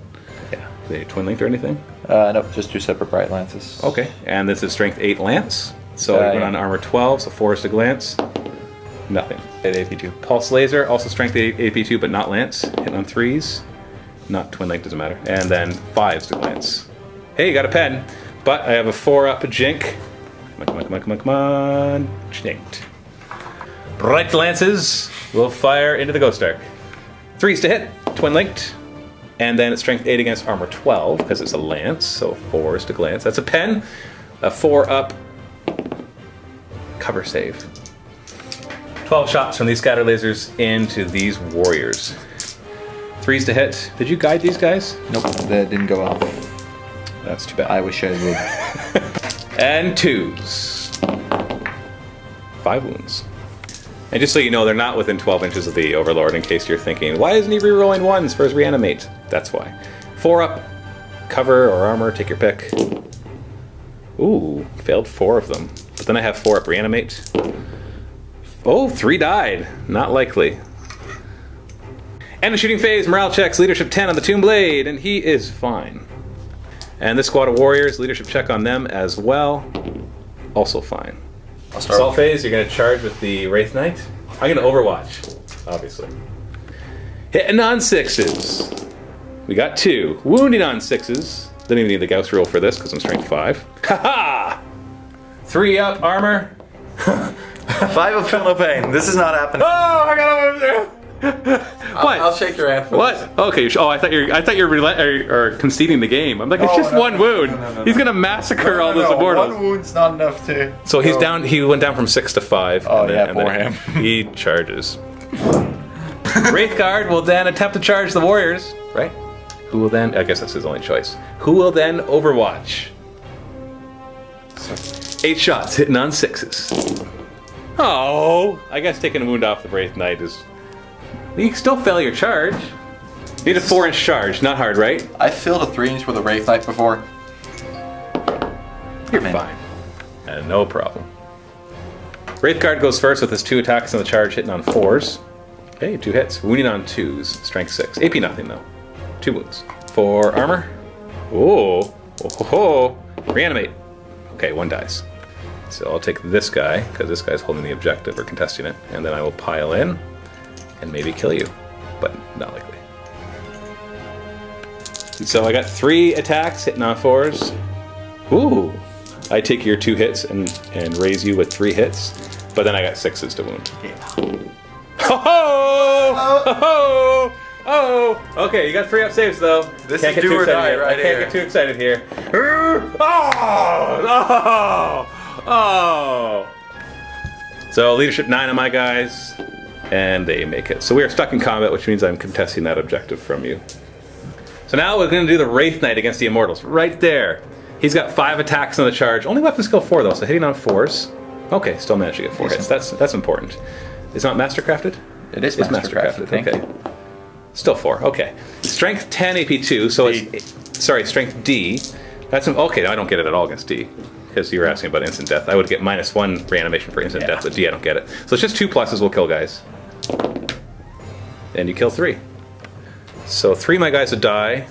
Yeah. Are they twin linked or anything? No, just 2 separate Bright Lances. Okay, and this is Strength 8 Lance. So you went on Armor 12, so 4 is to Glance. Nothing. At AP2. Pulse Laser, also Strength 8 AP2, but not Lance. Hitting on 3s. Not twin linked, doesn't matter. And then 5s to Glance. Hey, you got a pen. But I have a 4-up jink. Come on. Jinked. Bright Lances will fire into the Ghost Ark. 3s to hit, twin linked. And then it's Strength 8 against Armor 12, because it's a Lance, so 4s to Glance. That's a pen. A 4-up cover save. 12 shots from these scatter lasers into these warriors. 3s to hit. Did you guide these guys? Nope, that didn't go off. That's too bad. I wish I would. And 2s. 5 wounds. And just so you know, they're not within 12 inches of the Overlord, in case you're thinking, why isn't he rerolling 1s for his reanimate? That's why. 4-up, cover or armor, take your pick. Ooh, failed 4 of them. But then I have 4-up reanimate. Oh, 3 died. Not likely. And the shooting phase, morale checks, leadership 10 on the Tomb Blade, and he is fine. And this squad of warriors, leadership check on them as well. Also fine. Assault phase, you're going to charge with the Wraith Knight. I'm going to Overwatch, obviously. Hitting on 6s. We got 2. Wounding on 6s. Didn't even need the Gauss roll for this because I'm strength 5. Haha! 3-up armor. 5 of feel no pain. This is not happening. Oh, I got him over there. What? I'll shake your hand for what? this. Okay. Oh, I thought you're conceding the game. I'm like, it's just one wound. No. He's gonna massacre all those immortals. One wound's not enough to. So he's down. He went down from 6 to 5. Oh yeah, poor him. He charges. Wraithguard will then attempt to charge the warriors. Right? Who will then? I guess that's his only choice. Who will then Overwatch? 8 shots hitting on 6s. Oh, I guess taking a wound off the Wraith Knight is. You can still fail your charge. You need a 4-inch charge, not hard, right? I filled a 3-inch with a Wraith Knight before. You're fine. No problem. Wraithguard goes first with his 2 attacks on the charge, hitting on 4s. Okay, 2 hits. Wounding on 2s. Strength 6. AP nothing, though. 2 wounds. 4 armor. Oh. Oh. Reanimate. Okay, 1 dies. So I'll take this guy, because this guy's holding the objective or contesting it, and then I will pile in. And maybe kill you, but not likely. So I got 3 attacks hitting on 4s. Ooh, I take your 2 hits and raise you with 3 hits, but then I got 6s to wound. Yeah. Oh! Oh! Oh! Okay, you got 3-up saves though. This is do or die right here. I can't get too excited here. Oh! Oh! Oh! So leadership 9 on my guys. And they make it. So we are stuck in combat, which means I'm contesting that objective from you. So now we're going to do the Wraith Knight against the Immortals. Right there. He's got 5 attacks on the charge. Only weapon skill 4 though, so hitting on 4s. Okay, still managed to get 4 hits. That's important. It's not mastercrafted? It is mastercrafted. Okay. Still 4. Okay. Strength 10 AP2, so it's sorry, strength D. That's okay, I don't get it at all against D. Because you were asking about instant death. I would get -1 reanimation for instant death, but D I don't get it. So it's just 2 pluses will kill guys. And you kill 3. So 3 of my guys would die,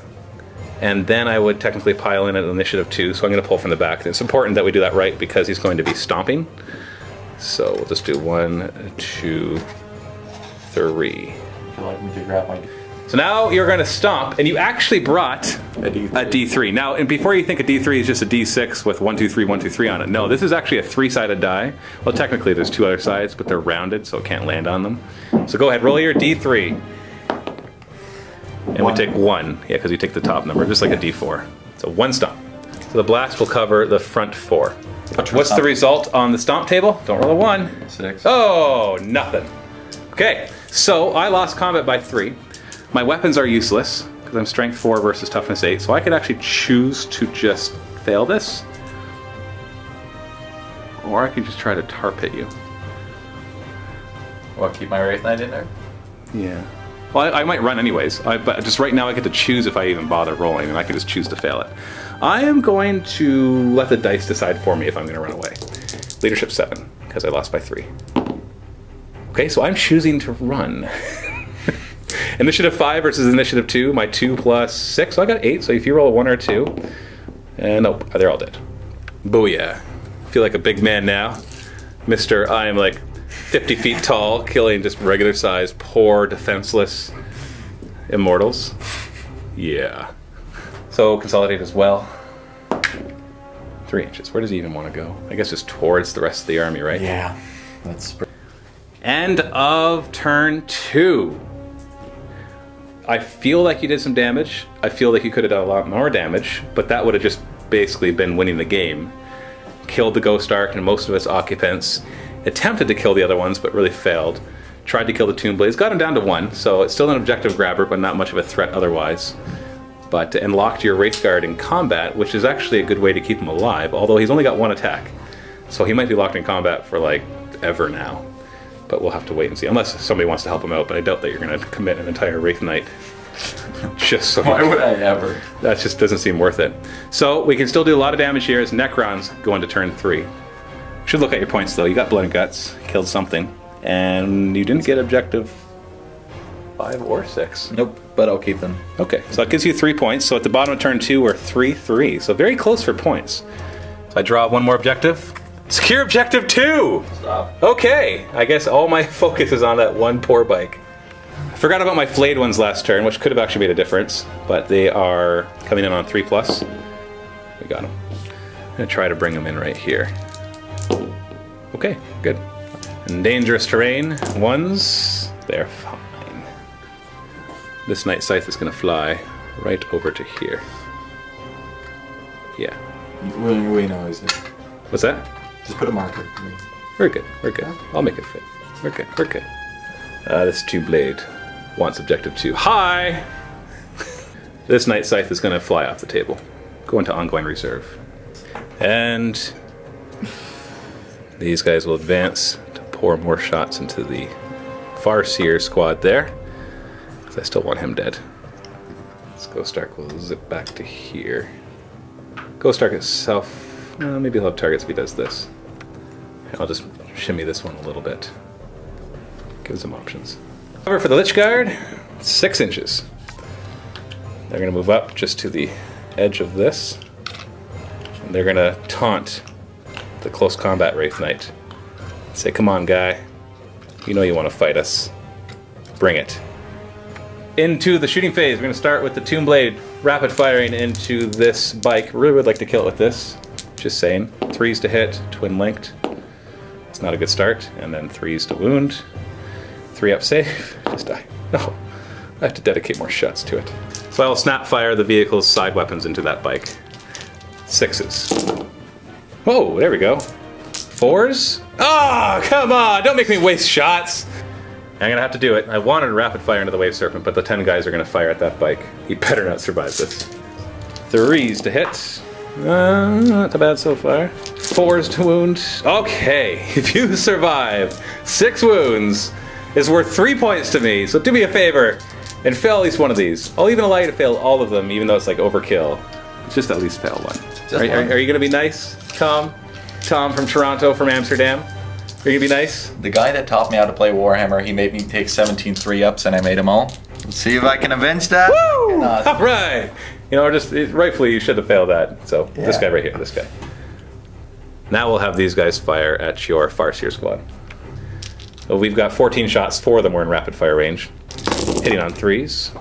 and then I would technically pile in an initiative 2, so I'm going to pull from the back. It's important that we do that right because he's going to be stomping. So we'll just do 1, 2, 3. I feel like we could grab my... So now you're going to stomp, and you actually brought a D3. Now, and before you think a D3 is just a D6 with 1, 2, 3, 1, 2, 3 on it, no, this is actually a 3-sided die. Well, technically there's 2 other sides, but they're rounded, so it can't land on them. So go ahead, roll your D3. And we take 1, yeah, because you take the top number, just like a D4. So 1 stomp. So the blast will cover the front 4. What's the result on the stomp table? Don't roll a 1. 6. Oh, nothing. Okay, so I lost combat by 3. My weapons are useless, because I'm strength 4 versus toughness 8, so I could actually choose to just fail this. Or I could just try to tarp hit you. Well, keep my Wraith Knight in there? Yeah. Well, I might run anyways, but just right now I get to choose if I even bother rolling, and I can just choose to fail it. I am going to let the dice decide for me if I'm going to run away. Leadership 7, because I lost by 3. Okay, so I'm choosing to run. Initiative 5 versus Initiative 2, my 2 plus 6, so I got 8, so if you roll a 1 or a 2, and nope, they're all dead. Booyah. I feel like a big man now. Mr. I am like 50 feet tall, killing just regular sized, poor, defenseless immortals. Yeah. So consolidate as well. 3 inches. Where does he even want to go? I guess just towards the rest of the army, right? Yeah. That's... End of turn 2. I feel like you did some damage. I feel like you could have done a lot more damage, but that would have just basically been winning the game. Killed the Ghost Ark and most of its occupants. Attempted to kill the other ones, but really failed. Tried to kill the Tomb Blades. Got him down to 1, so it's still an objective grabber, but not much of a threat otherwise. But and locked your Wraithguard in combat, which is actually a good way to keep him alive, although he's only got 1 attack. So he might be locked in combat for like ever now. But we'll have to wait and see, unless somebody wants to help him out, but I doubt that you're going to commit an entire Wraith Knight. Just so. Why would I ever? That just doesn't seem worth it. So we can still do a lot of damage here as Necrons go into turn 3. Should look at your points though. You got Blood and Guts, killed something, and you didn't get objective 5 or 6. Nope, but I'll keep them. Okay, so that gives you 3 points. So at the bottom of turn 2, we're 3-3. So very close for points. So I draw 1 more objective. Secure objective 2! Stop. Okay, I guess all my focus is on that one poor bike. I forgot about my flayed ones last turn, which could have actually made a difference, but they are coming in on 3+. We got them. I'm gonna try to bring them in right here. Okay, good. And dangerous terrain, ones, they're fine. This Night Scythe is gonna fly right over to here. Yeah. We know, is it? What's that? Just put a marker. We're good, we're good. I'll make it fit. We're good, we're good. This 2-blade wants objective 2. Hi! This Night Scythe is gonna fly off the table. Go into ongoing reserve. And these guys will advance to pour more shots into the Farseer squad there. Because I still want him dead. This Ghost Ark will zip back to here. Ghost Ark itself, maybe he'll have targets if he does this. I'll just shimmy this one a little bit. Give some options. Cover for the Lich Guard, 6 inches. They're going to move up just to the edge of this. And they're going to taunt the close combat Wraith Knight. Say, come on, guy. You know you want to fight us. Bring it. Into the shooting phase. We're going to start with the Tomb Blade rapid firing into this bike. Really would like to kill it with this. Just saying. 3s to hit, twin linked. It's not a good start. And then 3s to wound. 3 up save. Just die. No. I have to dedicate more shots to it. So I will snap fire the vehicle's side weapons into that bike. 6s. Whoa, there we go. 4s? Oh, come on! Don't make me waste shots! I'm gonna have to do it. I wanted to rapid fire into the Wave Serpent, but the 10 guys are gonna fire at that bike. He better not survive this. 3s to hit. Not too bad so far. 4s to wound. Okay, if you survive 6 wounds, it's worth 3 points to me, so do me a favor and fail at least one of these. I'll even allow you to fail all of them, even though it's like overkill. Just at least fail one. Are you gonna be nice, Tom? Tom from Toronto, from Amsterdam? Are you gonna be nice? The guy that taught me how to play Warhammer, he made me take 17 3-ups and I made them all. Let's see if I can avenge that. Woo! Alright! You know, just rightfully you should have failed that. So, yeah. This guy right here, this guy. Now we'll have these guys fire at your Farseer squad. So we've got 14 shots, 4 of them were in rapid fire range. Hitting on 3s.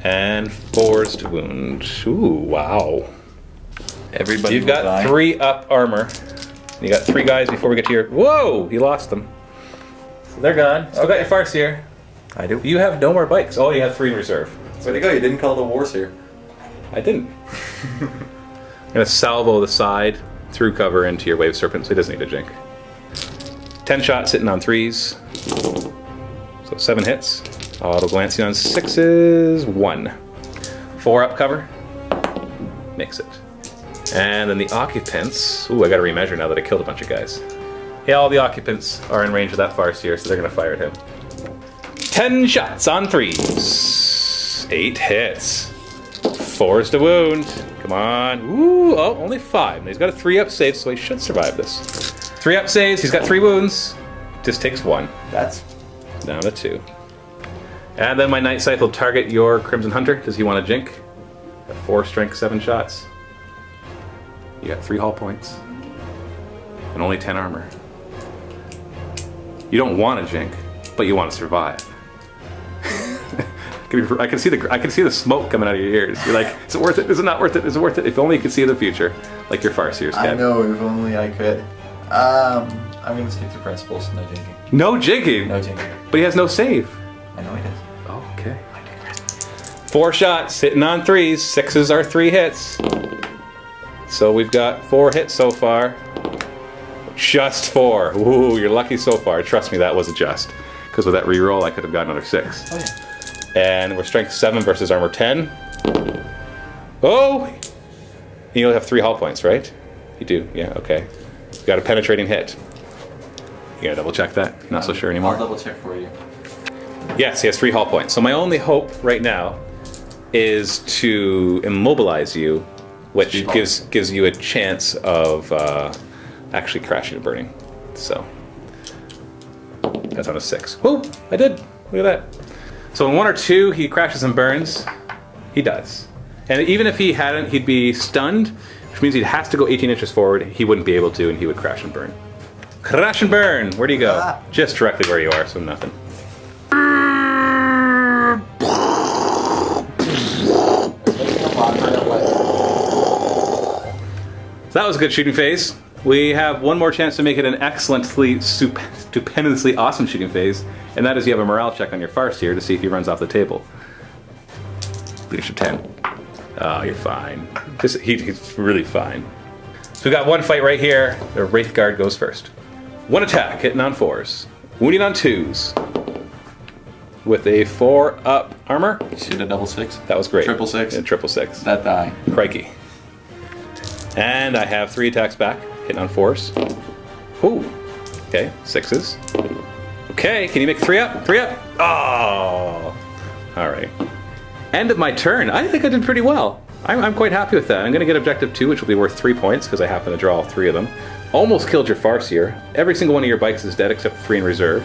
And 4s to wound. Ooh, wow. Everybody You've got 3 up armor. You got 3 guys before we get to your... Whoa! You lost them. So they're gone. Still got your Farseer. I do. You have no more bikes. Oh, you have 3 in reserve. Where'd you go? You didn't call the Warseer. I didn't. I'm going to salvo the side through cover into your Wave Serpent, so he doesn't need a jink. 10 shots hitting on 3s. So 7 hits. Auto glancing on 6s. 1. 4 up cover. Makes it. And then the occupants. Ooh, I gotta remeasure now that I killed a bunch of guys. Yeah, all the occupants are in range of that Farseer, so they're gonna fire at him. 10 shots on 3s. 8 hits. 4s to wound. Come on. Ooh, oh, only 5. He's got a 3 up save, so he should survive this. 3 up saves. He's got 3 wounds. Just takes 1. That's Down to 2. And then my Night Scythe will target your Crimson Hunter. Does he want to jink? 4 strength, 7 shots. You got 3 hull points. And only 10 armor. You don't want to jink, but you want to survive. I can see the smoke coming out of your ears. You're like, is it worth it? Is it not worth it? Is it worth it? If only you could see the future, like your Farseers. I know. If only I could. I'm gonna stick to principles. No jinking. No jinking. No jinking. But he has no save. I know he does. Okay. 4 shots, hitting on 3s. 6s are 3 hits. So we've got 4 hits so far. Just 4. Ooh, you're lucky so far. Trust me, that was a just. Because with that reroll, I could have got another 6. Oh, yeah. And we're strength 7 versus armor 10. Oh! You only have 3 hull points, right? You do, yeah, okay. You got a penetrating hit. You gotta double check that. Not so sure anymore. I'll double check for you. Yes, he has 3 hull points. So my only hope right now is to immobilize you, which gives you a chance of actually crashing and burning. So that's on a 6. Whoa! I did. Look at that. So in 1 or 2, he crashes and burns. He does. And even if he hadn't, he'd be stunned, which means he has to go 18 inches forward. He wouldn't be able to, and he would crash and burn. Crash and burn! Where do you go? Ah. Just directly where you are, so nothing. So that was a good shooting phase. We have one more chance to make it an excellently, stupendously awesome shooting phase, and that is you have a morale check on your Farseer to see if he runs off the table. Leadership 10. Oh, you're fine. He's really fine. So we got one fight right here. The Wraith Guard goes first. 1 attack, hitting on 4s. Wounding on 2s. With a 4 up armor. Shoot a double 6. That was great. Triple 6. Yeah, triple 6. That die. Crikey. And I have 3 attacks back, hitting on 4s. Ooh. Okay, 6s. Okay, can you make 3 up? 3 up! Oh! Alright. End of my turn. I think I did pretty well. I'm quite happy with that. I'm going to get objective 2, which will be worth 3 points, because I happen to draw all 3 of them. Almost killed your Farseer. Every single one of your bikes is dead, except 3 in reserve.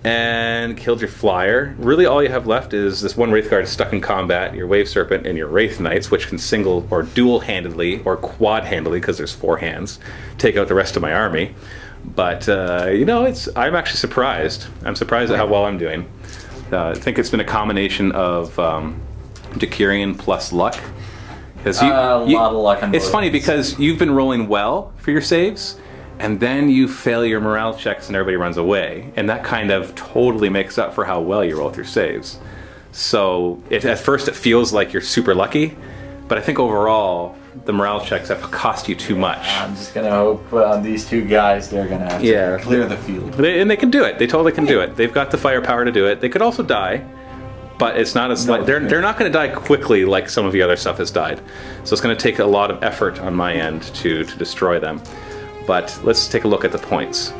And killed your Flyer. Really all you have left is this one Wraith Guard stuck in combat, your Wave Serpent, and your Wraith Knights, which can single or dual-handedly, or quad-handedly, because there's 4 hands, take out the rest of my army. But, you know, I'm actually surprised. I'm surprised at how well I'm doing. I think it's been a combination of Decurion plus luck. A lot of luck on It's both funny ends. because you've been rolling well for your saves, and then you fail your morale checks and everybody runs away. And that kind of totally makes up for how well you roll with your saves. So at first it feels like you're super lucky, but I think overall the morale checks have cost you too much. I'm just going to hope on these 2 guys they're going to have to clear the field. And they can do it. They totally can do it. They've got the firepower to do it. They could also die, but it's not as they're not going to die quickly like some of the other stuff has died. So it's going to take a lot of effort on my end to destroy them. But let's take a look at the points.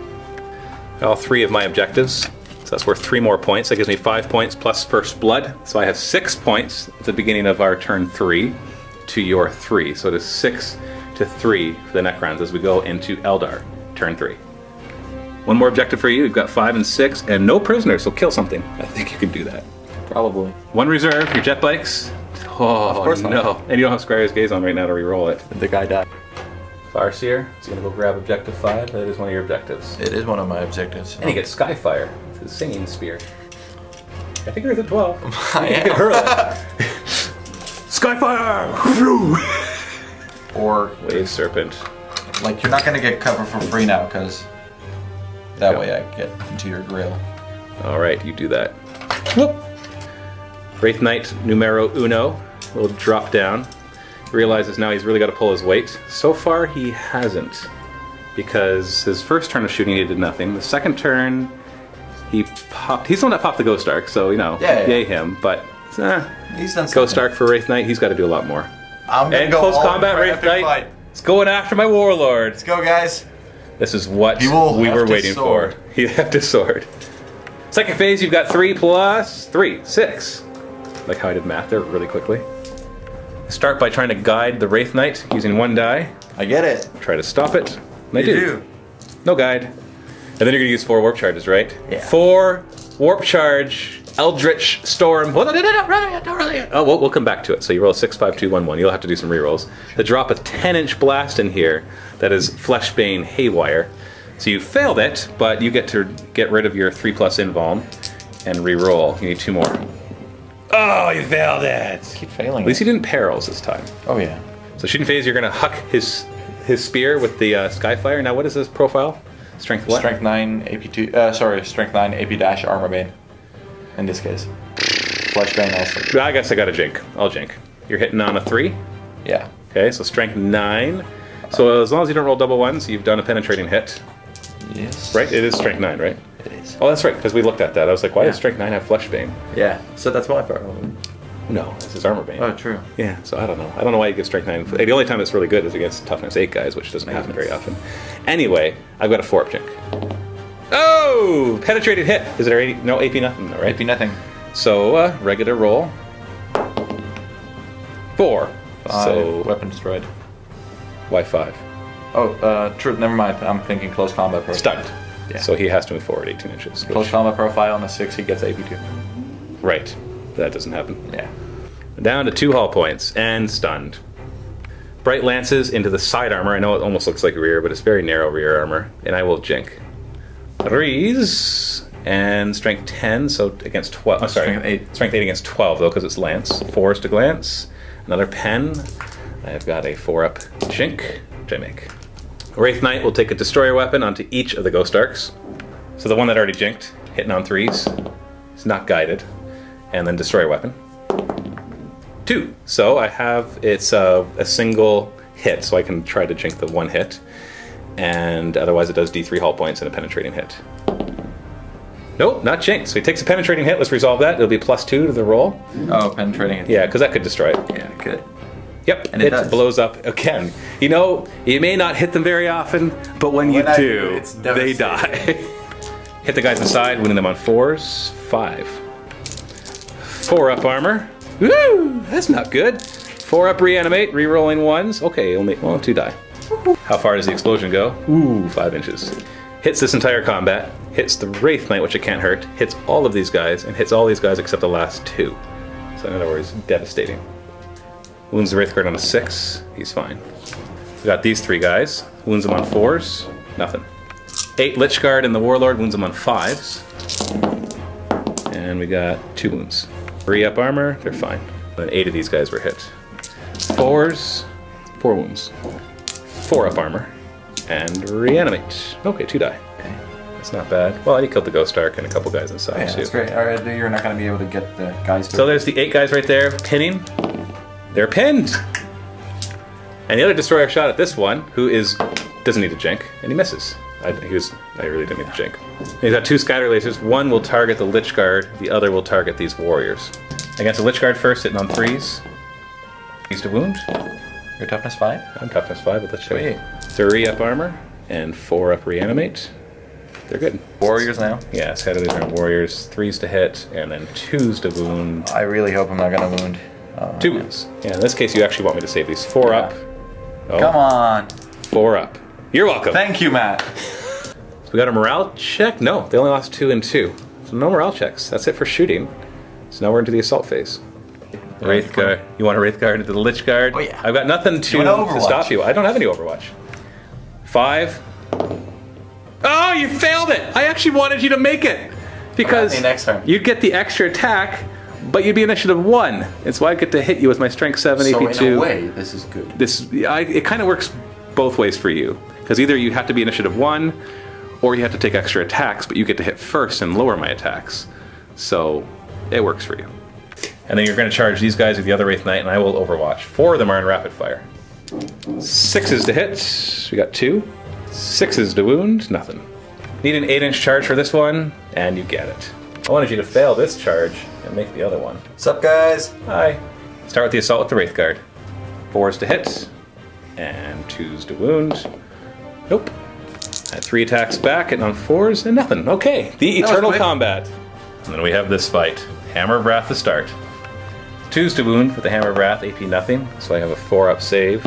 All 3 of my objectives. So that's worth 3 more points. That gives me 5 points plus First Blood. So I have 6 points at the beginning of our turn 3 to your 3. So it is 6 to 3 for the Necrons as we go into Eldar, turn 3. One more objective for you. You've got 5 and 6, and no prisoners, so kill something. I think you can do that. Probably. 1 reserve, your jet bikes. Oh, of course no. not. And you don't have Scryer's Gaze on right now to reroll it. The guy died. Farseer is going to go grab objective 5. That is one of your objectives. It is one of my objectives. And you get Skyfire, the singing spear. I think you're at 12. I You can am. hurl it. Skyfire! Or, Wave Serpent. like, you're not going to get cover for free now, because that way I get into your grill. Alright, you do that. Whoop! Wraith Knight numero 1 will drop down. Realizes now he's really got to pull his weight. So far he hasn't, because his first turn of shooting he did nothing. The second turn he popped. He's the one that popped the Ghost Arc, so you know, yay him. But He's done Ghost Arc for Wraith Knight, he's got to do a lot more. I'm gonna And go close all combat in for Wraith epic Knight. fight. It's going after my Warlord. Let's go, guys. This is what He will we heft were his waiting for. sword. He left his sword. Second phase, you've got 3 plus 3, 6. Like how I did math there really quickly. Start by trying to guide the Wraith Knight using 1 die. I get it. Try to stop it. And I You do. No guide. And then you're going to use 4 warp charges, right? Yeah. 4 warp charge, Eldritch Storm. Oh, no, we'll come back to it. So you roll a 6, 5, 2, 1, 1. You'll have to do some rerolls. They drop a 10-inch blast in here that is Fleshbane Haywire. So you failed it, but you get to get rid of your 3+ invuln and reroll. You need 2 more. Oh, you failed it! Keep failing. At least you didn't perils this time. Oh yeah. So shooting phase, you're going to huck his spear with the Skyfire. Now, what is his profile? Strength what? Strength 9 AP2. Strength 9 AP dash Armor Bane. In this case, Flesh Bane also. I guess I got a jink. I'll jink. You're hitting on a 3. Yeah. Okay, so strength 9. So as long as you don't roll double ones, you've done a penetrating hit. Yes. Right? It is strength 9, right? It is. Oh, that's right, because we looked at that. I was like, why does strength 9 have Flesh Bane? Yeah. So that's my part. No, this is Armor Bane. Oh, true. Yeah, so I don't know. I don't know why you give strength 9. The only time it's really good is against toughness 8 guys, which doesn't happen very often. Anyway, I've got a 4-up jink. Oh! Penetrated hit. Is there 80? No, AP nothing, though, right? AP nothing. So, regular roll. 4. 5. So, Weapon destroyed. why 5? Oh, true. Never mind. I'm thinking close combat profile. Stunned. Yeah. So he has to move forward 18 inches. Close combat profile on a 6, he gets AP2. Right. That doesn't happen. Yeah. Down to 2 hull points and stunned. Bright lances into the side armor. I know it almost looks like rear, but it's very narrow rear armor. And I will jink. 3s and strength 10, so against 12. Oh, sorry. Strength 8. Strength 8 against 12, though, because it's lance. 4s to glance. Another pen. I've got a 4-up jink, which I make. Wraith Knight will take a destroyer weapon onto each of the Ghost Arcs. So the one that already jinked, hitting on 3s, is not guided. And then destroyer weapon. 2. So I have, it's a single hit, so I can try to jink the 1 hit. And otherwise it does D3 hull points and a penetrating hit. Nope, not jinked. So he takes a penetrating hit. Let's resolve that. It'll be +2 to the roll. Oh, penetrating hit. Yeah, because that could destroy it. Yeah, it could. Yep, And it does. blows up again. You know, you may not hit them very often, but when you do, they die. Hit the guys inside, winning them on 4s. 5. 4-up armor. Woo! That's not good. 4-up reanimate, re-rolling 1s. Okay, only 2 die. How far does the explosion go? Ooh, 5 inches. Hits this entire combat. Hits the Wraith Knight, which it can't hurt. Hits all of these guys, and hits all these guys except the last 2. So in other words, devastating. Wounds the Wraith Guard on a 6. He's fine. We got these 3 guys. Wounds them on 4s. Nothing. 8 Lich Guard and the Warlord. Wounds them on 5s. And we got 2 wounds. 3-up armor. They're fine. Then 8 of these guys were hit. 4s. 4 wounds. 4-up armor. And reanimate. Okay, 2 die. Okay. That's not bad. Well, he killed the Ghost Arc and a couple guys inside, Yeah, too. that's great. Alright, you're not going to be able to get the guys to So there's the 8 guys right there pinning. They're pinned! And the other destroyer shot at this one, who doesn't need a jink, and he misses. I really didn't need a jink. He's got 2 scatter lasers. One will target the Lich Guard, the other will target these warriors. Against the Lich Guard first, hitting on 3s. He's to wound. Your toughness 5? I'm toughness 5 with Lich Guard. Sweet. 3-up armor, and 4-up reanimate. They're good. Warriors now? Yeah, scatter laser warriors. 3s to hit, and then 2s to wound. I really hope I'm not going to wound. 2 wounds. Yeah, in this case, you actually want me to save these. 4-up. Oh. Come on. 4-up. You're welcome. Thank you, Matt. So we got a morale check? No, they only lost 2 and 2. So no morale checks. That's it for shooting. So now we're into the assault phase. Wraith Guard. You want a Wraith Guard into the Lich Guard? Oh yeah. I've got nothing to stop you. I don't have any Overwatch. 5. Oh, you failed it! I actually wanted you to make it! Because next turn. you'd get the extra attack, but you'd be initiative 1. It's why I get to hit you with my strength 7 AP2. So in a way, this is good. It kind of works both ways for you. Because either you have to be initiative 1, or you have to take extra attacks, but you get to hit first and lower my attacks. So it works for you. And then you're going to charge these guys with the other Wraith Knight, and I will Overwatch. 4 of them are in rapid fire. 6s to hit. We got 2. 6s to wound. Nothing. Need an 8-inch charge for this one, and you get it. I wanted you to fail this charge and make the other one. What's up, guys? Hi. Start with the assault with the Wraith Guard. 4s to hit, and 2s to wound. Nope. Had 3 attacks back, and on 4s, and nothing. Okay, the eternal combat. And then we have this fight. Hammer of Wrath to start. 2s to wound with the Hammer of Wrath, AP nothing, so I have a 4-up save.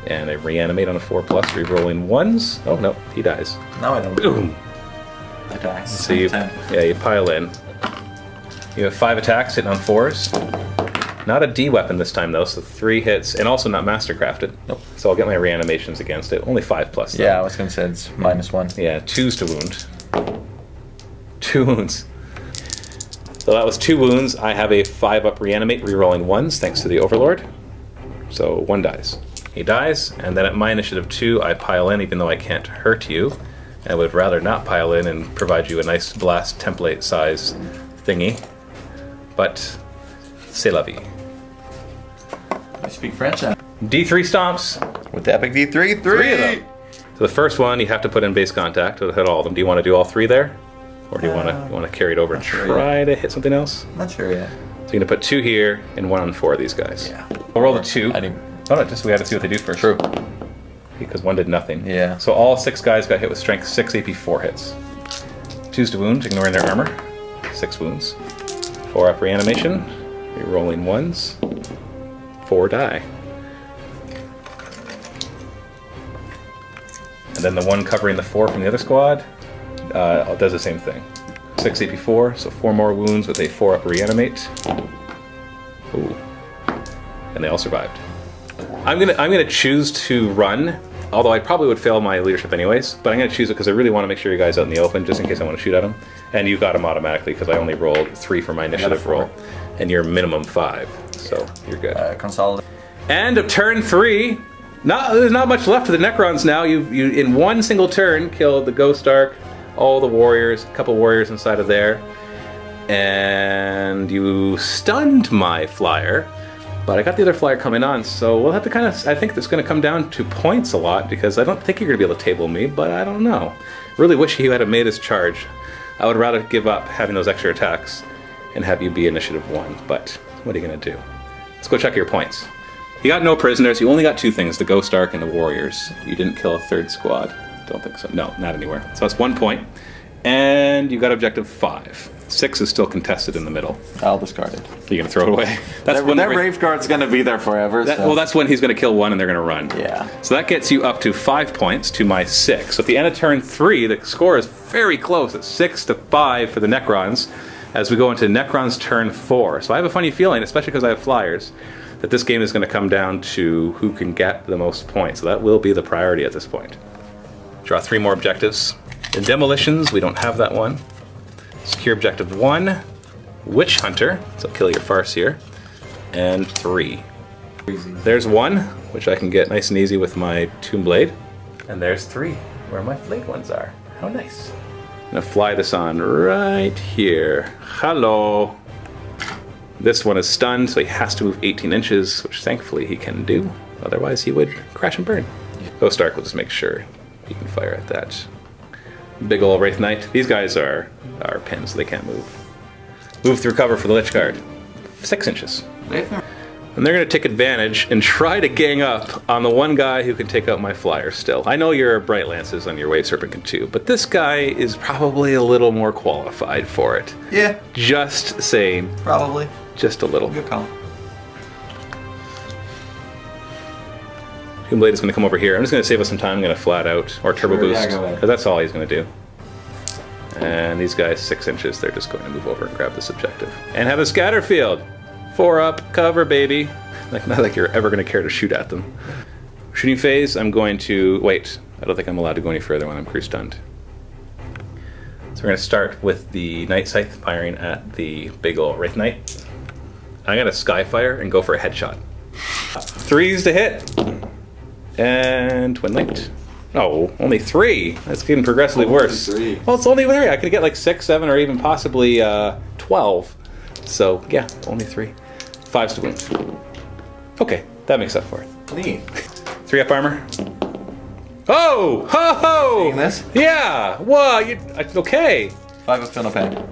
And I reanimate on a 4+, rerolling 1s. Oh no, he dies. No, I don't. Boom. I die. So you, yeah, you pile in. You have 5 attacks hitting on 4s. Not a D weapon this time though, so 3 hits, and also not mastercrafted. Nope. So I'll get my reanimations against it. Only 5+ though. Yeah, I was gonna say it's -1. Yeah, 2s to wound. 2 wounds. So that was 2 wounds. I have a 5-up reanimate, rerolling 1s thanks to the Overlord. So 1 dies. He dies, and then at my initiative 2, I pile in even though I can't hurt you. I would rather not pile in and provide you a nice blast template size thingy. But c'est la vie. I speak French now. D3 stomps. With the epic D3, 3 of them. So the first one you have to put in base contact to hit all of them. Do you want to do all 3 there? Or do you want to carry it over and try to hit something else? Not sure yet. So you're going to put 2 here and 1 on 4 of these guys. Yeah. We'll roll the 2. I didn't... Oh no, just we had to see what they do first. True. Because 1 did nothing. Yeah. So all 6 guys got hit with strength 6 AP 4 hits. 2s to wound, ignoring their armor. 6 wounds. 4-up reanimation. Rerolling 1s. 4 die. And then the one covering the 4 from the other squad does the same thing. 6 AP 4, so 4 more wounds with a 4-up reanimate. Ooh. And they all survived. I'm gonna choose to run, although I probably would fail my leadership anyways, but I'm gonna choose it because I really want to make sure you guys out in the open, just in case I want to shoot at them. And you got them automatically because I only rolled 3 for my initiative roll, and you're minimum 5, so you're good. Consolidate. End of turn 3. There's not much left of the Necrons now. You in one single turn killed the Ghost Ark, all the warriors, a couple warriors inside of there, and you stunned my flyer. But I got the other flyer coming on, so we'll have to kind of... I think it's going to come down to points a lot, because I don't think you're going to be able to table me, but I don't know. Really wish he had made his charge. I would rather give up having those extra attacks and have you be initiative 1, but what are you going to do? Let's go check your points. You got no prisoners, you only got 2 things, the Ghost Ark and the Warriors. You didn't kill a 3rd squad. Don't think so. No, not anywhere. So that's 1 point. And you got objective 5. 6 is still contested in the middle. I'll discard it. You're going to throw it away? That's when that Wraith Guard's going to be there forever. So. Well, that's when he's going to kill 1 and they're going to run. Yeah. So that gets you up to 5 points to my 6. So at the end of turn 3, the score is very close. It's 6-5 for the Necrons as we go into Necrons turn 4. So I have a funny feeling, especially because I have flyers, that this game is going to come down to who can get the most points. So that will be the priority at this point. Draw 3 more objectives. In demolitions, we don't have that one. Secure objective 1, Witch Hunter, so kill your Farseer, and 3. There's 1, which I can get nice and easy with my Tomb Blade, and there's 3, where my flayed ones are. How nice. I'm gonna fly this on right here. Hello. This one is stunned, so he has to move 18 inches, which thankfully he can do. Otherwise he would crash and burn. Ghost Ark will just make sure he can fire at that. Big ol' Wraith Knight. These guys are pinned, so they can't move. Move through cover for the Lich Guard. 6 inches. And they're going to take advantage and try to gang up on the one guy who can take out my flyer still. I know your Bright Lances on your Wave Serpent can too, but this guy is probably a little more qualified for it. Yeah. Just saying. Probably. Just a little. Good call. Tomb Blade is going to come over here. I'm just going to save us some time. I'm going to flat out, or turbo boost, yeah, go ahead. because that's all he's going to do. And these guys, 6 inches, they're just going to move over and grab this objective. And have a scatter field. 4 up, cover, baby. Like, not like you're ever going to care to shoot at them. Shooting phase, I'm going to... Wait, I don't think I'm allowed to go any further when I'm crew stunned. So we're going to start with the Night Scythe firing at the big ol' Wraith Knight. I'm going to Skyfire and go for a headshot. 3s to hit. And Twin Linked. Oh, only 3. That's getting progressively worse. 3. Well, it's only 3. I could get like 6, 7, or even possibly 12. So, yeah, only 3. 5s to wound. Okay, that makes up for it. Neat. 3 up armor. Oh! Ho ho! Seeing this? Yeah! Whoa, okay. 5 up Fennel Pen.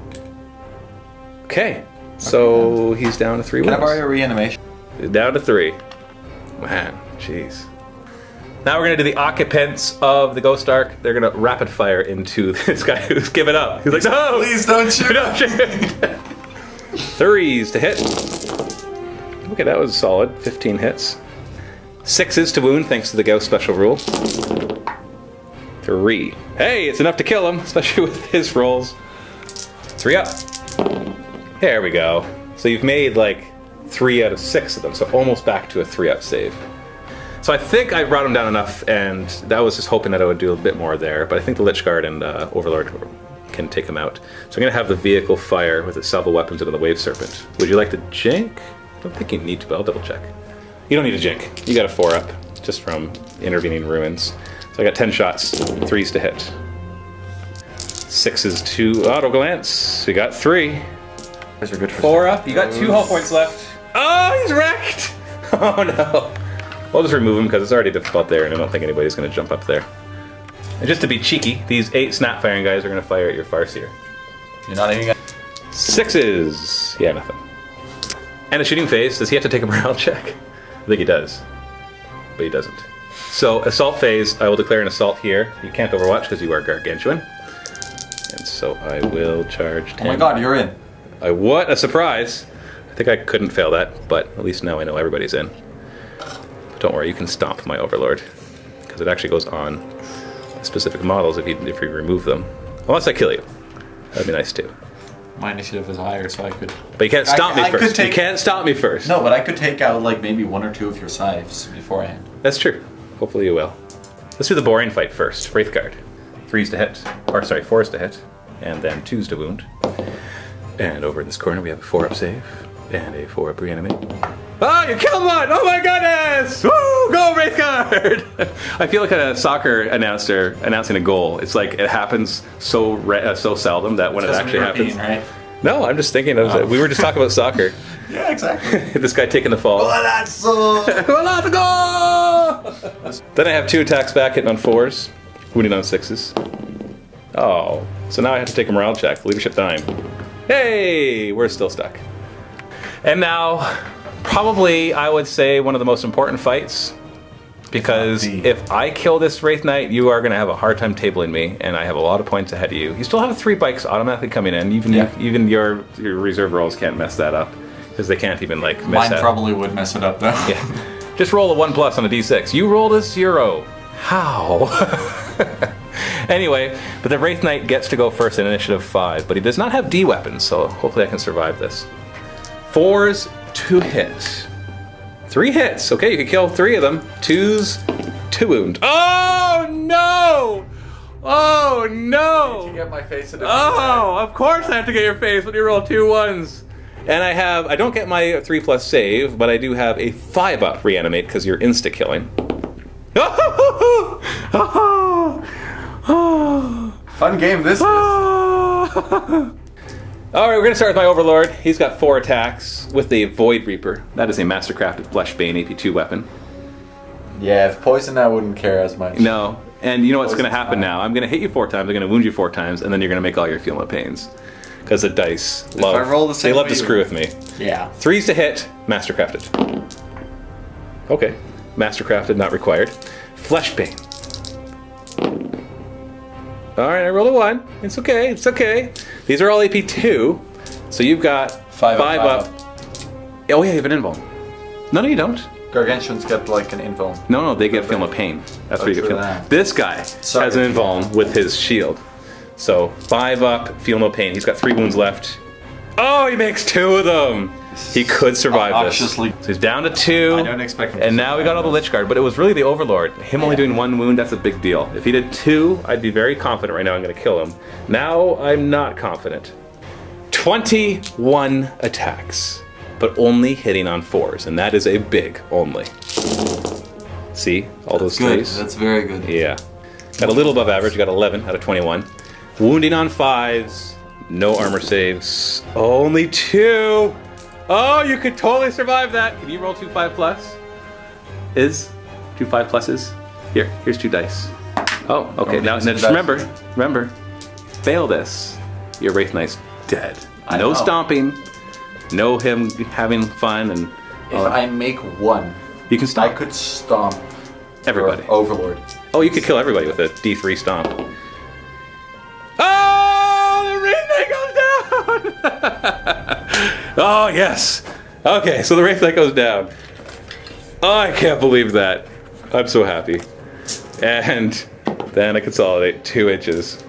Okay. So he's down to 3 wounds. Can I borrow your reanimation? He's down to 3. Man, jeez. Now we're going to do the occupants of the Ghost Ark. They're going to rapid fire into this guy who's given up. He's like, no! Please don't shoot! Don't shoot! 3s to hit. Okay, that was solid. 15 hits. 6s to wound, thanks to the Gauss special rule. 3. Hey, it's enough to kill him, especially with his rolls. 3 up. There we go. So you've made like 3 out of 6 of them, so almost back to a 3-up save. So I think I brought him down enough, and that was just hoping that I would do a bit more there, but I think the Lich Guard and Overlord can take him out. So I'm going to have the vehicle fire with its salvo weapons into the Wave Serpent. Would you like to jink? I don't think you need to, but I'll double check. You don't need to jink. You got a 4-up, just from intervening ruins. So I got 10 shots, 3s to hit. 6s to auto glance. We got 3. Those are good for 4 up. You got 2 hull points left. Oh, he's wrecked! Oh no. We'll just remove him because it's already difficult there, and I don't think anybody's going to jump up there. And just to be cheeky, these 8 snap firing guys are going to fire at your Farseer. You're not even gonna... 6s! Yeah, nothing. And a shooting phase. Does he have to take a morale check? I think he does. But he doesn't. So, assault phase, I will declare an assault here. You can't overwatch because you are gargantuan. And so I will charge 10. Oh my god, you're in. What a surprise! I think I couldn't fail that, but at least now I know everybody's in. Don't worry, you can stomp my Overlord, because it actually goes on specific models if you remove them. Unless I kill you. That'd be nice too. My initiative is higher, so I could... But you can't stomp me first. You can't stomp me first. No, but I could take out like maybe 1 or 2 of your scythes beforehand. That's true. Hopefully you will. Let's do the boring fight first. Wraith Guard. 3s to hit. Or sorry, 4s to hit. And then 2s to wound. And over in this corner we have a 4-up save. And a 4-up reanimate. Oh, you killed one! Oh my goodness! Woo! Go Wraith Guard! I feel like a soccer announcer announcing a goal. It's like it happens so seldom that when it actually happens. Right? No, I'm just thinking of we were just talking about soccer. Yeah, exactly. This guy taking the fall. Golazo! Then I have 2 attacks back hitting on 4s, wounding on 6s. Oh, so now I have to take a morale check. Leadership dying. Hey, we're still stuck. And now, probably I would say one of the most important fights, because if I kill this Wraith Knight, you are going to have a hard time tabling me, and I have a lot of points ahead of you. You still have 3 bikes automatically coming in. Even your reserve rolls can't mess that up, because they can't even like mess Mine probably would mess it up though. Yeah. Just roll a 1+ on a d6. You rolled a 0. How? Anyway, but the Wraith Knight gets to go first in initiative 5, but he does not have D weapons, so hopefully I can survive this. 4s to hit. 3 hits. Okay, you can kill 3 of them. 2s to wound. Oh no! Oh no! You get my face in it. Oh, of course I have to get your face when you roll 2 1s. And I don't get my 3+ save, but I do have a 5-up reanimate because you're insta killing. Fun game this is. Alright, we're going to start with my Overlord. He's got 4 attacks with the Void Reaper. That is a Mastercrafted Fleshbane AP2 weapon. Yeah, if poison I wouldn't care as much. No, and you know what's going to happen now? I'm going to hit you 4 times, I'm going to wound you 4 times, and then you're going to make all your Feel No Pains. Because the dice love, they love to screw with me. Yeah. 3s to hit, Mastercrafted. Okay, Mastercrafted, not required. Fleshbane. Alright, I rolled a 1. It's okay, it's okay. These are all AP2, so you've got 5 up. Oh yeah, you have an invuln. No, you don't. Gargantuans get like an invuln. No, they get Feel No Pain. That's where you get Feel. This guy has an invuln with his shield. So 5 up, Feel No Pain. He's got 3 wounds left. Oh, he makes 2 of them. He could survive this. So he's down to 2. I don't expect him to. And now we got all the Lich Guard, but it was really the Overlord. Him only doing 1 wound, that's a big deal. If he did 2, I'd be very confident right now I'm going to kill him. Now I'm not confident. 21 attacks, but only hitting on 4s, and that is a big only. See? All those 3s? That's very good. Yeah. Got a little above average, you got 11 out of 21. Wounding on 5s, no armor saves, only 2. Oh, you could totally survive that. Can you roll 2 5+? 2 5+s? Here's 2 dice. Oh, okay. Now just remember, fail this. Your Wraith Knight's dead. No stomping, no him having fun, and if I make 1, you can stomp. I could stomp everybody. Overlord. Oh, you could kill everybody with a D3 stomp. Oh, the Wraith Knight goes down! Oh, yes. Okay, so the Wraith Knight goes down. Oh, I can't believe that. I'm so happy. And then I consolidate 2 inches.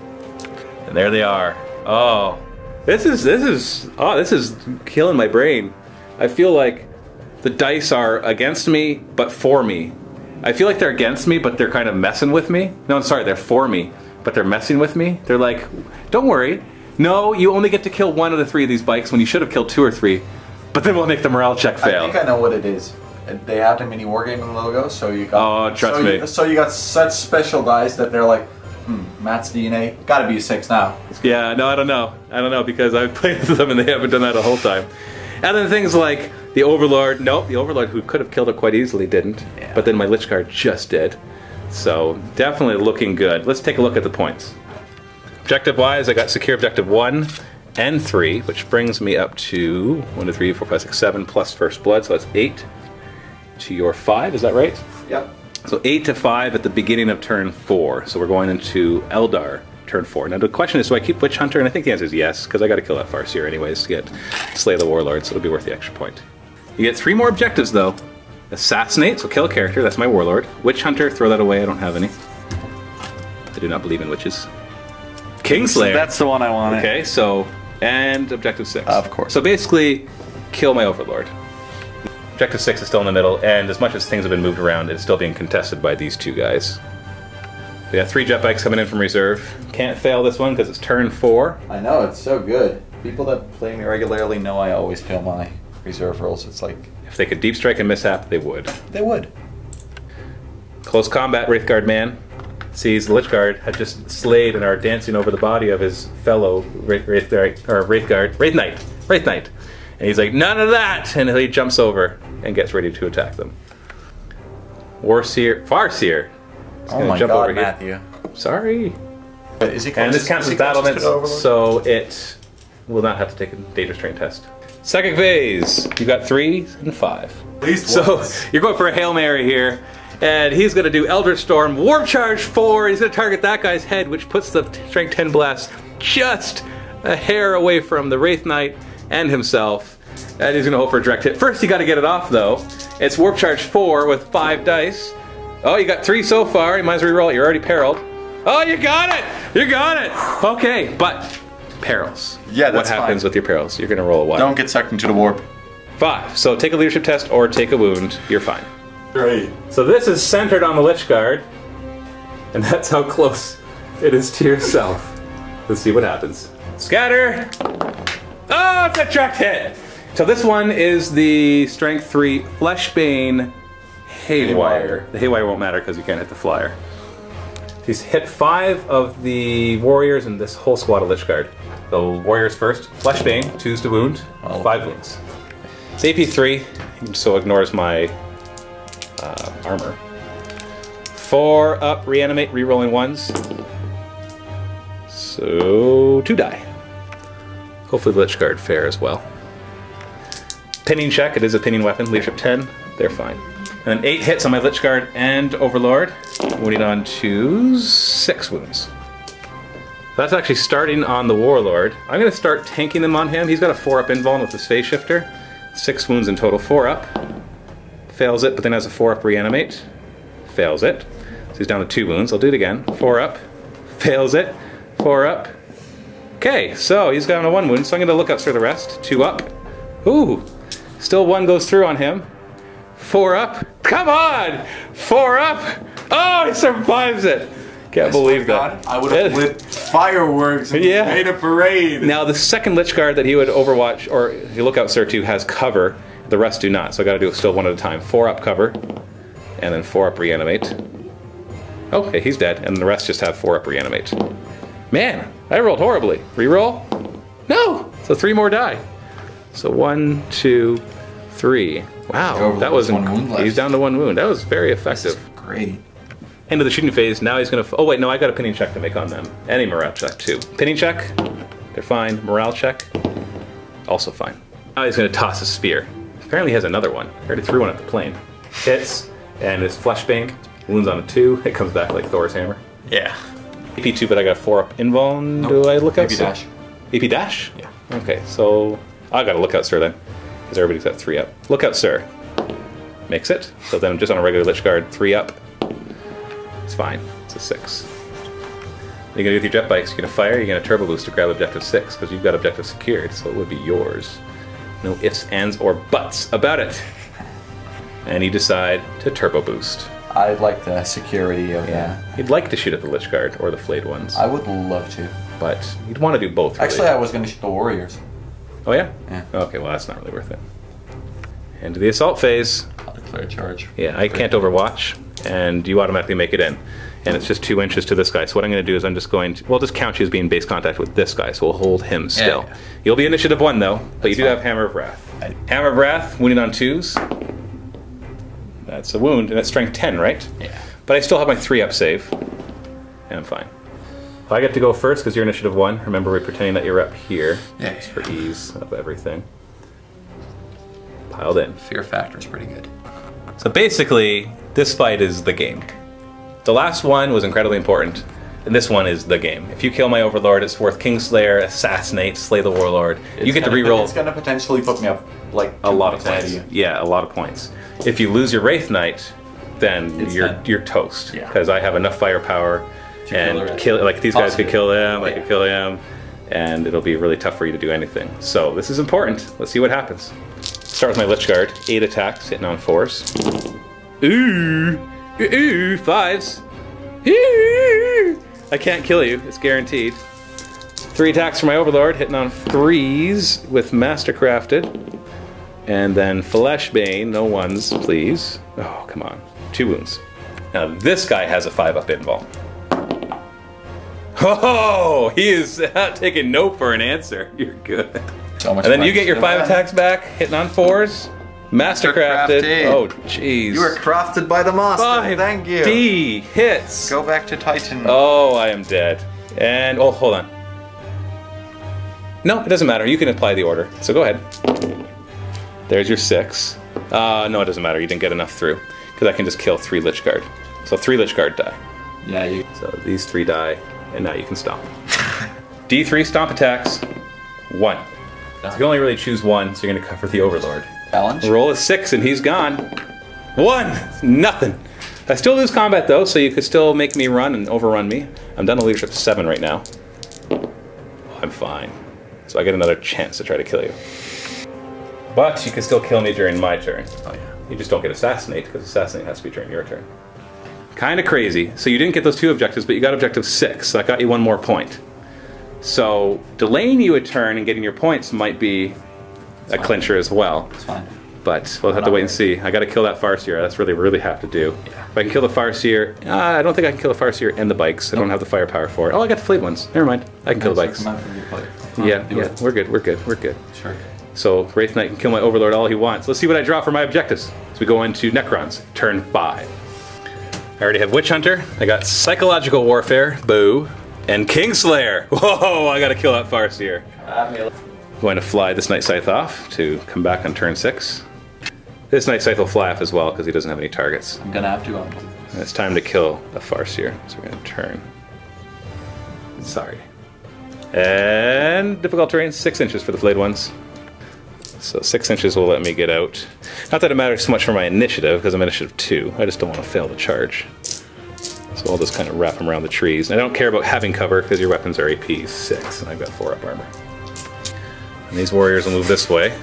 And there they are. Oh, this is killing my brain. I feel like the dice are against me, but for me. I feel like they're against me, but they're kind of messing with me. No, I'm sorry, they're for me, but they're messing with me. They're like, don't worry. No, you only get to kill 1 of the 3 of these bikes when you should have killed 2 or 3. But then we'll make the morale check fail. I think I know what it is. They have the MiniWarGaming logo, so you got. Oh, trust me. So you got such special dice that they're like, Matt's DNA, gotta be a 6 now. Yeah, no, I don't know. I don't know because I've played with them and they haven't done that the whole time. And then things like the Overlord. Nope, the Overlord who could have killed it quite easily didn't. Yeah. But then my Lich Guard just did. So definitely looking good. Let's take a look at the points. Objective-wise, I got secure objective 1 and 3, which brings me up to 1, 2, 3, 4, 5, 6, 7 plus First Blood, so that's 8 to your 5. Is that right? Yep. So 8 to 5 at the beginning of turn 4. So we're going into Eldar turn 4. Now the question is, do I keep Witch Hunter? And I think the answer is yes, because I got to kill that Farseer anyways to get Slay the Warlord, so it'll be worth the extra point. You get 3 more objectives though. Assassinate, so kill a character, that's my Warlord. Witch Hunter, throw that away, I don't have any. I do not believe in witches. Kingslayer. That's the one I wanted. Okay, so, and objective 6. Of course. So basically, kill my Overlord. Objective 6 is still in the middle, and as much as things have been moved around, it's still being contested by these 2 guys. We got 3 jet bikes coming in from reserve. Can't fail this one because it's turn 4. I know, it's so good. People that play me regularly know I always fail my reserve rolls. It's like... If they could deep strike and mishap, they would. They would. Close combat, Wraithguard man sees the Lich Guard had just slayed and are dancing over the body of his fellow Wraith Knight. And he's like, none of that! And he jumps over and gets ready to attack them. Farseer. Oh my god, Matthew. Sorry. But is he and this counts as battlements, so it will not have to take a data strain test. Second phase, you got 3s and 5. So you're going for a Hail Mary here. And he's going to do Eldritch Storm, Warp Charge 4. He's going to target that guy's head, which puts the Strength 10 blast just a hair away from the Wraith Knight and himself. And he's going to hope for a direct hit. First, you got to get it off, though. It's Warp Charge 4 with 5 dice. Oh, you got 3 so far. You might as well reroll it. You're already perilled. Oh, you got it! You got it! Okay, but perils. Yeah, that's what happens with your perils? You're going to roll a 1. Don't get sucked into the warp. 5. So take a leadership test or take a wound. You're fine. Great. So this is centered on the Lich Guard, and that's how close it is to yourself. Let's see what happens. Scatter! Oh, it's a direct hit! So this one is the Strength 3 Fleshbane Haywire. The Haywire won't matter because you can't hit the flyer. He's hit 5 of the warriors and this whole squad of Lich Guard. The warriors first. Fleshbane, 2s to wound, 5 wounds. It's AP 3, so ignores my armor. 4 up, reanimate, rerolling 1s. So 2 die. Hopefully the Lich Guard fare as well. Pinning check, it is a pinning weapon, leadership 10, they're fine. And then 8 hits on my Lich Guard and Overlord, wounding on to 6 wounds. That's actually starting on the Warlord. I'm going to start tanking them on him. He's got a 4-up invuln with his phase shifter. 6 wounds in total, 4 up. Fails it, but then has a 4-up reanimate. Fails it. So he's down to 2 wounds. I'll do it again. 4 up. Fails it. 4 up. Okay, so he's down to 1 wound, so I'm going to look up for the rest. 2 up. Ooh. Still 1 goes through on him. 4 up. Come on! 4 up. Oh, he survives it. Can't believe that. I would have lit fireworks and made a parade. Now the second Lich Guard that he would overwatch, or you look out Sir 2, has cover. The rest do not, so I gotta do it still 1 at a time. 4 up cover, and then 4 up reanimate. Okay, he's dead, and the rest just have 4 up reanimate. Man, I rolled horribly. Reroll? No! So 3 more die. So 1, 2, 3. Wow, that was he's down to 1 wound. That was very effective. Great. End of the shooting phase. Now he's gonna. Oh wait, no, I got a pinning check to make on them. And a morale check too. Pinning check, they're fine. Morale check, also fine. Now he's gonna toss a spear. Apparently he has another one. I already threw one at the plane. Hits, and his fleshbane wounds on a 2. It comes back like Thor's hammer. Yeah. AP 2, but I got a 4-up invuln. Nope. Do I look out? AP dash. AP dash? Yeah. Okay, so I gotta look out, sir then, because everybody's got 3 up. Look out, sir. makes it. So then just on a regular Lich Guard, 3 up. It's fine. It's a 6. What are you going to do with your jet bikes? You're going to fire, you're going to turbo boost to grab objective 6, because you've got objective secured, so it would be yours. No ifs, ands, or buts about it. And you decide to turbo boost. I like the security of You'd like to shoot at the Lich Guard or the flayed ones. I would love to. But you'd want to do both, really. Actually, I was going to shoot the warriors. Oh, yeah? Yeah. Okay, well, that's not really worth it. Into the assault phase. I'll declare a charge. Yeah, I can't overwatch, and you automatically make it in. And it's just 2 inches to this guy. So what I'm going to do is I'm just going to, well, just count you as being base contact with this guy, so we'll hold him still. Yeah. You'll be initiative 1, though, but you do have Hammer of Wrath. Hammer of Wrath, wounded on 2s. That's a wound, and it's strength 10, right? Yeah. But I still have my 3-up save, and I'm fine. I get to go first because you're initiative 1. Remember, we're pretending that you're up here. Yeah. Just for ease of everything. Piled in. Fear factor is pretty good. So basically, this fight is the game. The last one was incredibly important, and this one is the game. If you kill my Overlord, it's worth Kingslayer, Assassinate, Slay the Warlord. You get to reroll. It's going to potentially put me up like a lot of points. Yeah, a lot of points. If you lose your Wraith Knight, then you're toast. Because I have enough firepower and kill like these guys could kill them, I could kill him, and it'll be really tough for you to do anything. So this is important. Let's see what happens. Start with my Lich Guard. 8 attacks, hitting on 4s. Ooh, 5s. Ooh. I can't kill you. It's guaranteed. 3 attacks for my Overlord, hitting on 3s with Mastercrafted. And then Fleshbane, no 1s, please. Oh, come on. 2 wounds. Now this guy has a 5-up invul. Oh, he is taking no for an answer. You're good. So much and then you get your 5 attacks back, hitting on 4s. Mastercrafted. Oh, jeez. You were crafted by the master. Thank you. 5D hits. Go back to Titan. Oh, I am dead. And, oh, hold on. No, it doesn't matter. You can apply the order. So go ahead. There's your 6. No, it doesn't matter. You didn't get enough through. Because I can just kill 3 Lich Guard. So 3 Lich Guard die. Yeah, you. So these 3 die, and now you can stomp. D3 stomp attacks. 1. So you can only really choose 1, so you're going to cover the Overlord. Challenge. Roll a 6, and he's gone. 1! Nothing. I still lose combat, though, so you could still make me run and overrun me. I'm down to leadership 7 right now. I'm fine. So I get another chance to try to kill you. But you can still kill me during my turn. Oh yeah. You just don't get Assassinate, because Assassinate has to be during your turn. Kind of crazy. So you didn't get those 2 objectives, but you got objective 6, so that got you 1 more point. So delaying you a turn and getting your points might be a clincher as well. It's fine. But we'll have to wait and see. I got to kill that Farseer. That's really have to do. Yeah. If I can kill the Farseer, I don't think I can kill the Farseer and the bikes. I don't have the firepower for it. Oh, I got the fleet ones. Never mind. I can kill the bikes. Yeah, we're good. Sure. So Wraith Knight can kill my Overlord all he wants. Let's see what I draw for my objectives. So we go into Necrons, turn 5. I already have Witch Hunter. I got Psychological Warfare, boo, and Kingslayer. Whoa, I gotta kill that Farseer. I'm going to fly this Night Scythe off to come back on turn 6. This Night Scythe will fly off as well because he doesn't have any targets. I'm gonna have to. And it's time to kill a Farseer, so we're gonna turn. Sorry. And difficult terrain, 6 inches for the flayed ones. So 6 inches will let me get out. Not that it matters so much for my initiative, because I'm initiative 2. I just don't want to fail the charge. So I'll just kind of wrap them around the trees. And I don't care about having cover, because your weapons are AP 6, and I've got 4-up armor. And these warriors will move this way.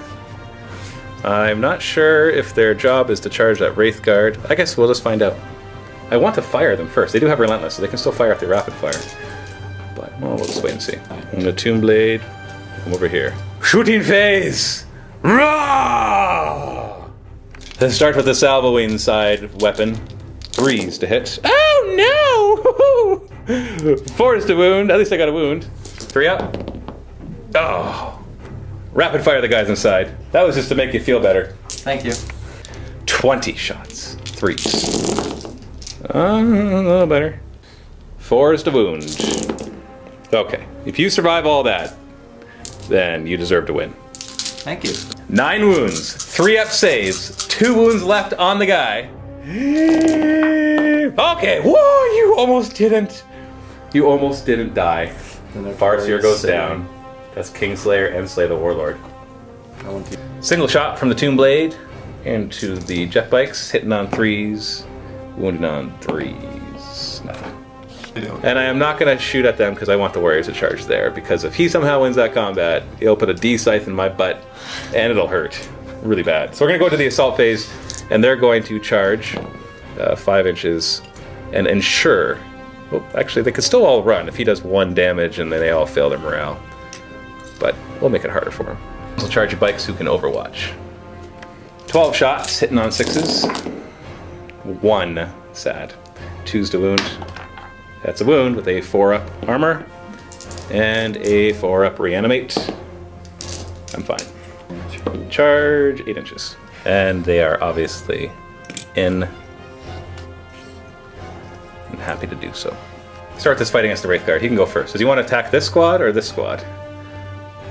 I'm not sure if their job is to charge that Wraith Guard. I guess we'll just find out. I want to fire them first. They do have Relentless, so they can still fire if they rapid fire. But, well, we'll just wait and see. I'm going to Tomb Blade. Come over here. Shooting phase! Rah! Let's start with the Salvowing side weapon. 3s to hit. Oh no! 4s to wound. At least I got a wound. 3 up. Oh. Rapid fire the guys inside. That was just to make you feel better. Thank you. 20 shots. 3s. A little better. 4s to wound. Okay. If you survive all that, then you deserve to win. Thank you. 9 wounds, 3-up saves, 2 wounds left on the guy. Okay, whoa, you almost didn't. You almost didn't die. Farseer goes down. That's Kingslayer and Slay the Warlord. Single shot from the Tomb Blade. into the jet bikes, hitting on 3s, wounding on 3s. Nothing. And I am not going to shoot at them because I want the warriors to charge there, because if he somehow wins that combat, he'll put a D scythe in my butt and it'll hurt really bad. So we're going to go to the assault phase, and they're going to charge 5 inches and ensure, well, actually they could still all run if he does 1 damage and then they all fail their morale. But we'll make it harder for him. We'll charge your bikes who can overwatch. 12 shots, hitting on 6s. 1 sad. 2's to wound. That's a wound with a 4-up armor and a 4-up reanimate. I'm fine. Charge 8 inches. And they are obviously in. I'm happy to do so. Start this fight against the Wraith Guard. He can go first. Does he want to attack this squad or this squad?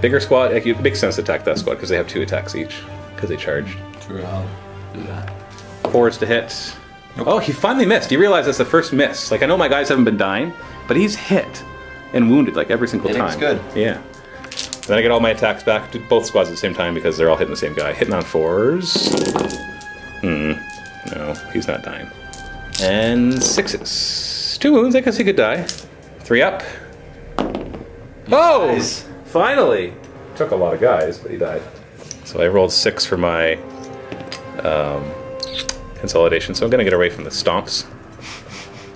Bigger squad? It makes sense to attack that squad because they have 2 attacks each. Because they charged. True, I'll do that. 4s to hit. Nope. Oh, he finally missed. You realize that's the first miss. Like, I know my guys haven't been dying, but he's hit and wounded like every single time. Good. Yeah. Then I get all my attacks back to both squads at the same time because they're all hitting the same guy. Hitting on 4s. No, he's not dying. And 6s. 2 wounds, I guess he could die. 3 up. Oh! Nice. Finally! Took a lot of guys, but he died. So I rolled 6 for my consolidation, so I'm gonna get away from the stomps.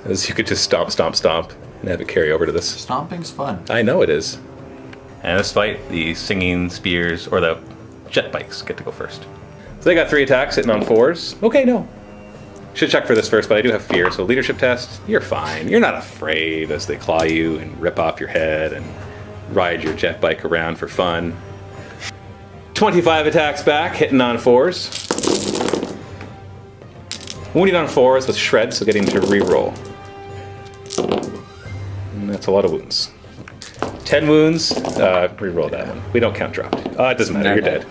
As you could just stomp, stomp, stomp, and have it carry over to this. Stomping's fun. I know it is. And this fight, the singing spears, or the jet bikes, get to go first. So they got 3 attacks, hitting on 4s. Okay, no. Should check for this first, but I do have fear, so leadership test, you're fine. You're not afraid as they claw you and rip off your head and ride your jet bike around for fun. 25 attacks back, hitting on 4s. Wounding on 4s with shred, so getting to reroll. And that's a lot of wounds. 10 wounds, reroll that one. We don't count dropped. It doesn't matter, you're dead.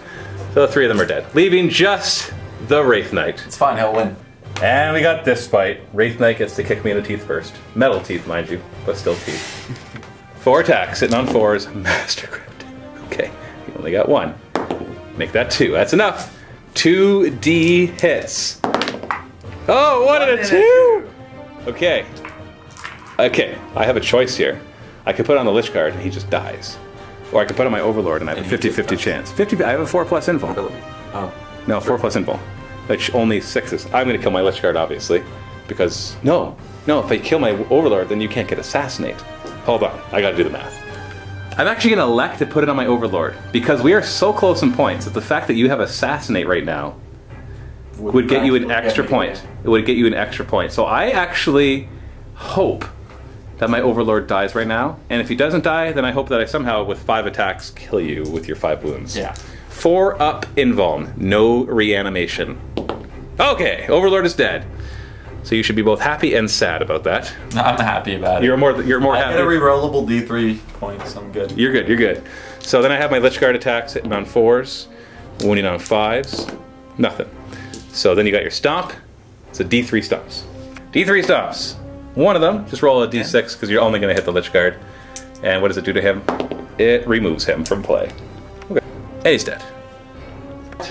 So 3 of them are dead. Leaving just the Wraith Knight. It's fine, he'll win. And we got this fight. Wraith Knight gets to kick me in the teeth first. Metal teeth, mind you, but still teeth. 4 attacks, hitting on 4s, Master Crypt. Okay, you only got 1. Make that 2, that's enough. 2D hits. Oh, 1 and a 2! Okay. Okay, I have a choice here. I could put on the Lich Guard and he just dies. Or I could put on my Overlord and I have a 50-50 chance. I have a 4+ invul. Oh. No, 4+ invul. Which only 6s. I'm gonna kill my Lich Guard, obviously. Because, no, if I kill my Overlord, then you can't get Assassinate. Hold on, I gotta do the math. I'm actually gonna elect to put it on my Overlord. Because we are so close in points that the fact that you have Assassinate right now would get you an extra point. It would get you an extra point. So I actually hope that my Overlord dies right now. And if he doesn't die, then I hope that I somehow, with 5 attacks, kill you with your 5 wounds. Yeah. 4 up invuln, no reanimation. Okay, Overlord is dead. So you should be both happy and sad about that. I'm happy about it. You're more I happy. get a rerollable D3 points, I'm good. You're good, you're good. So then I have my Lich Guard attacks hitting on 4s, wounding on 5s, nothing. So then you got your stomp. It's a D3 stomps. D3 stomps. One of them, just roll a D6 because you're only going to hit the Lich Guard. And what does it do to him? It removes him from play. Okay. And he's dead.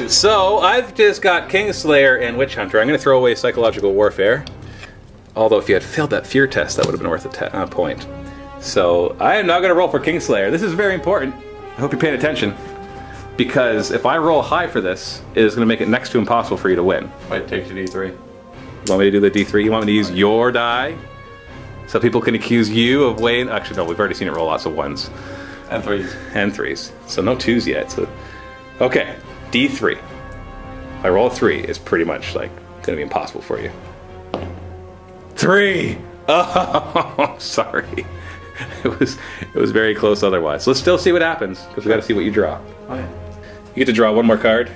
So I've just got Kingslayer and Witch Hunter. I'm going to throw away Psychological Warfare. Although if you had failed that fear test, that would have been worth a point. So I am now going to roll for Kingslayer. This is very important. I hope you're paying attention. Because if I roll high for this, it is going to make it next to impossible for you to win. Wait, take your D3. You want me to do the D3? You want me to use your die? So people can accuse you of weighing... Actually, no, we've already seen it roll lots of 1s. And 3s. And 3s. So no 2s yet. So, okay, D3. If I roll a 3, it's pretty much like going to be impossible for you. 3! Oh, sorry. It was very close otherwise. So let's still see what happens, because we got to see what you draw. Okay. You get to draw 1 more card.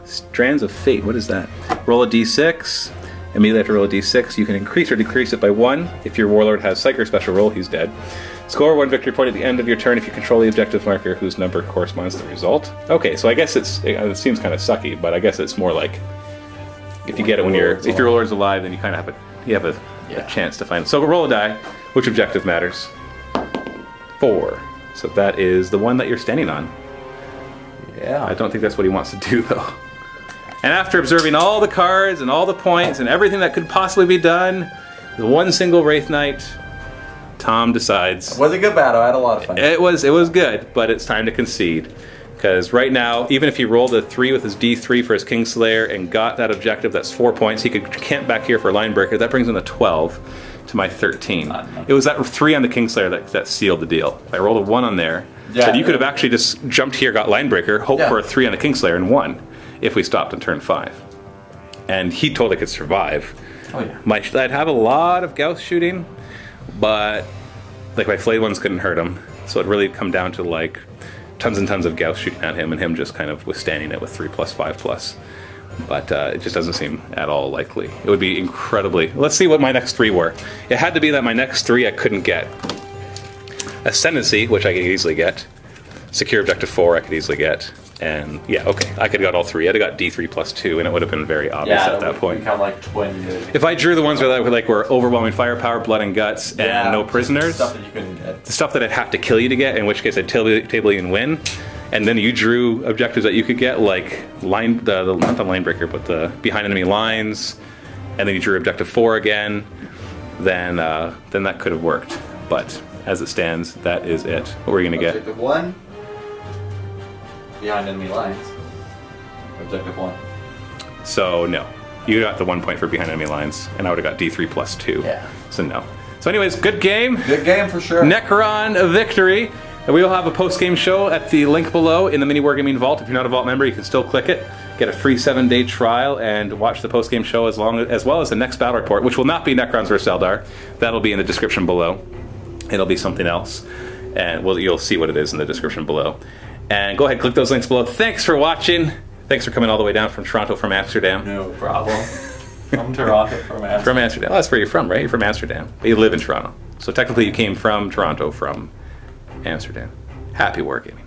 Strands of Fate, what is that? Roll a D6. Immediately after roll a D6, you can increase or decrease it by 1. If your Warlord has Psych or Special Roll, he's dead. Score 1 victory point at the end of your turn if you control the objective marker whose number corresponds to the result. Okay, so I guess it seems kind of sucky, but I guess it's more like if you get it when if your Warlord's alive, then you kind of have a chance to find it. So roll a die. Which objective matters? 4. So that is the one that you're standing on. Yeah. I don't think that's what he wants to do, though. And after observing all the cards and all the points and everything that could possibly be done, the one single Wraith Knight, Tom decides. It was a good battle. I had a lot of fun. It was good, but it's time to concede. Because right now, even if he rolled a 3 with his D3 for his Kingslayer and got that objective, that's 4 points, he could camp back here for Linebreaker. That brings him to 12 to my 13. It was that 3 on the Kingslayer that sealed the deal. If I rolled a 1 on there, so you could have actually just jumped here, got Linebreaker, hoped for a 3 on the Kingslayer and won if we stopped on turn 5. And he totally could survive. Oh yeah. I'd have a lot of Gauss shooting, but like my flayed ones couldn't hurt him. So it'd really come down to like tons and tons of Gauss shooting at him and him just kind of withstanding it with 3+, 5+. But it just doesn't seem at all likely. It would be incredibly... Let's see what my next 3 were. It had to be that my next 3 I couldn't get. Ascendancy, which I could easily get. Secure Objective 4 I could easily get. And yeah, okay, I could have got all 3. I'd have got D3+2 and it would have been very obvious at that point. Kind of like twin. If I drew the ones where were overwhelming firepower, blood and guts, and no prisoners, stuff that you couldn't get. the stuff that I'd have to kill you to get, in which case I'd table you and win, and then you drew objectives that you could get, like not the Linebreaker, but the behind enemy lines, and then you drew Objective 4 again, then that could have worked. But as it stands, that is it. What were you gonna get? Objective 1. Behind enemy lines. Objective 1. So no, you got the 1 point for behind enemy lines, and I would have got D3+2. Yeah. So no. So anyways, good game. Good game for sure. Necron victory. And we will have a post-game show at the link below in the MiniWarGaming Vault. If you're not a Vault member, you can still click it, get a free 7-day trial, and watch the post-game show as well as the next battle report, which will not be Necrons vs. Eldar. That'll be in the description below. It'll be something else, and you'll see what it is in the description below. And go ahead, click those links below. Thanks for watching. Thanks for coming all the way down from Toronto, from Amsterdam. No problem. From Toronto, from Amsterdam. From Amsterdam. Oh, that's where you're from, right? You're from Amsterdam, but you live in Toronto. So technically you came from Toronto, from Amsterdam. Happy wargaming.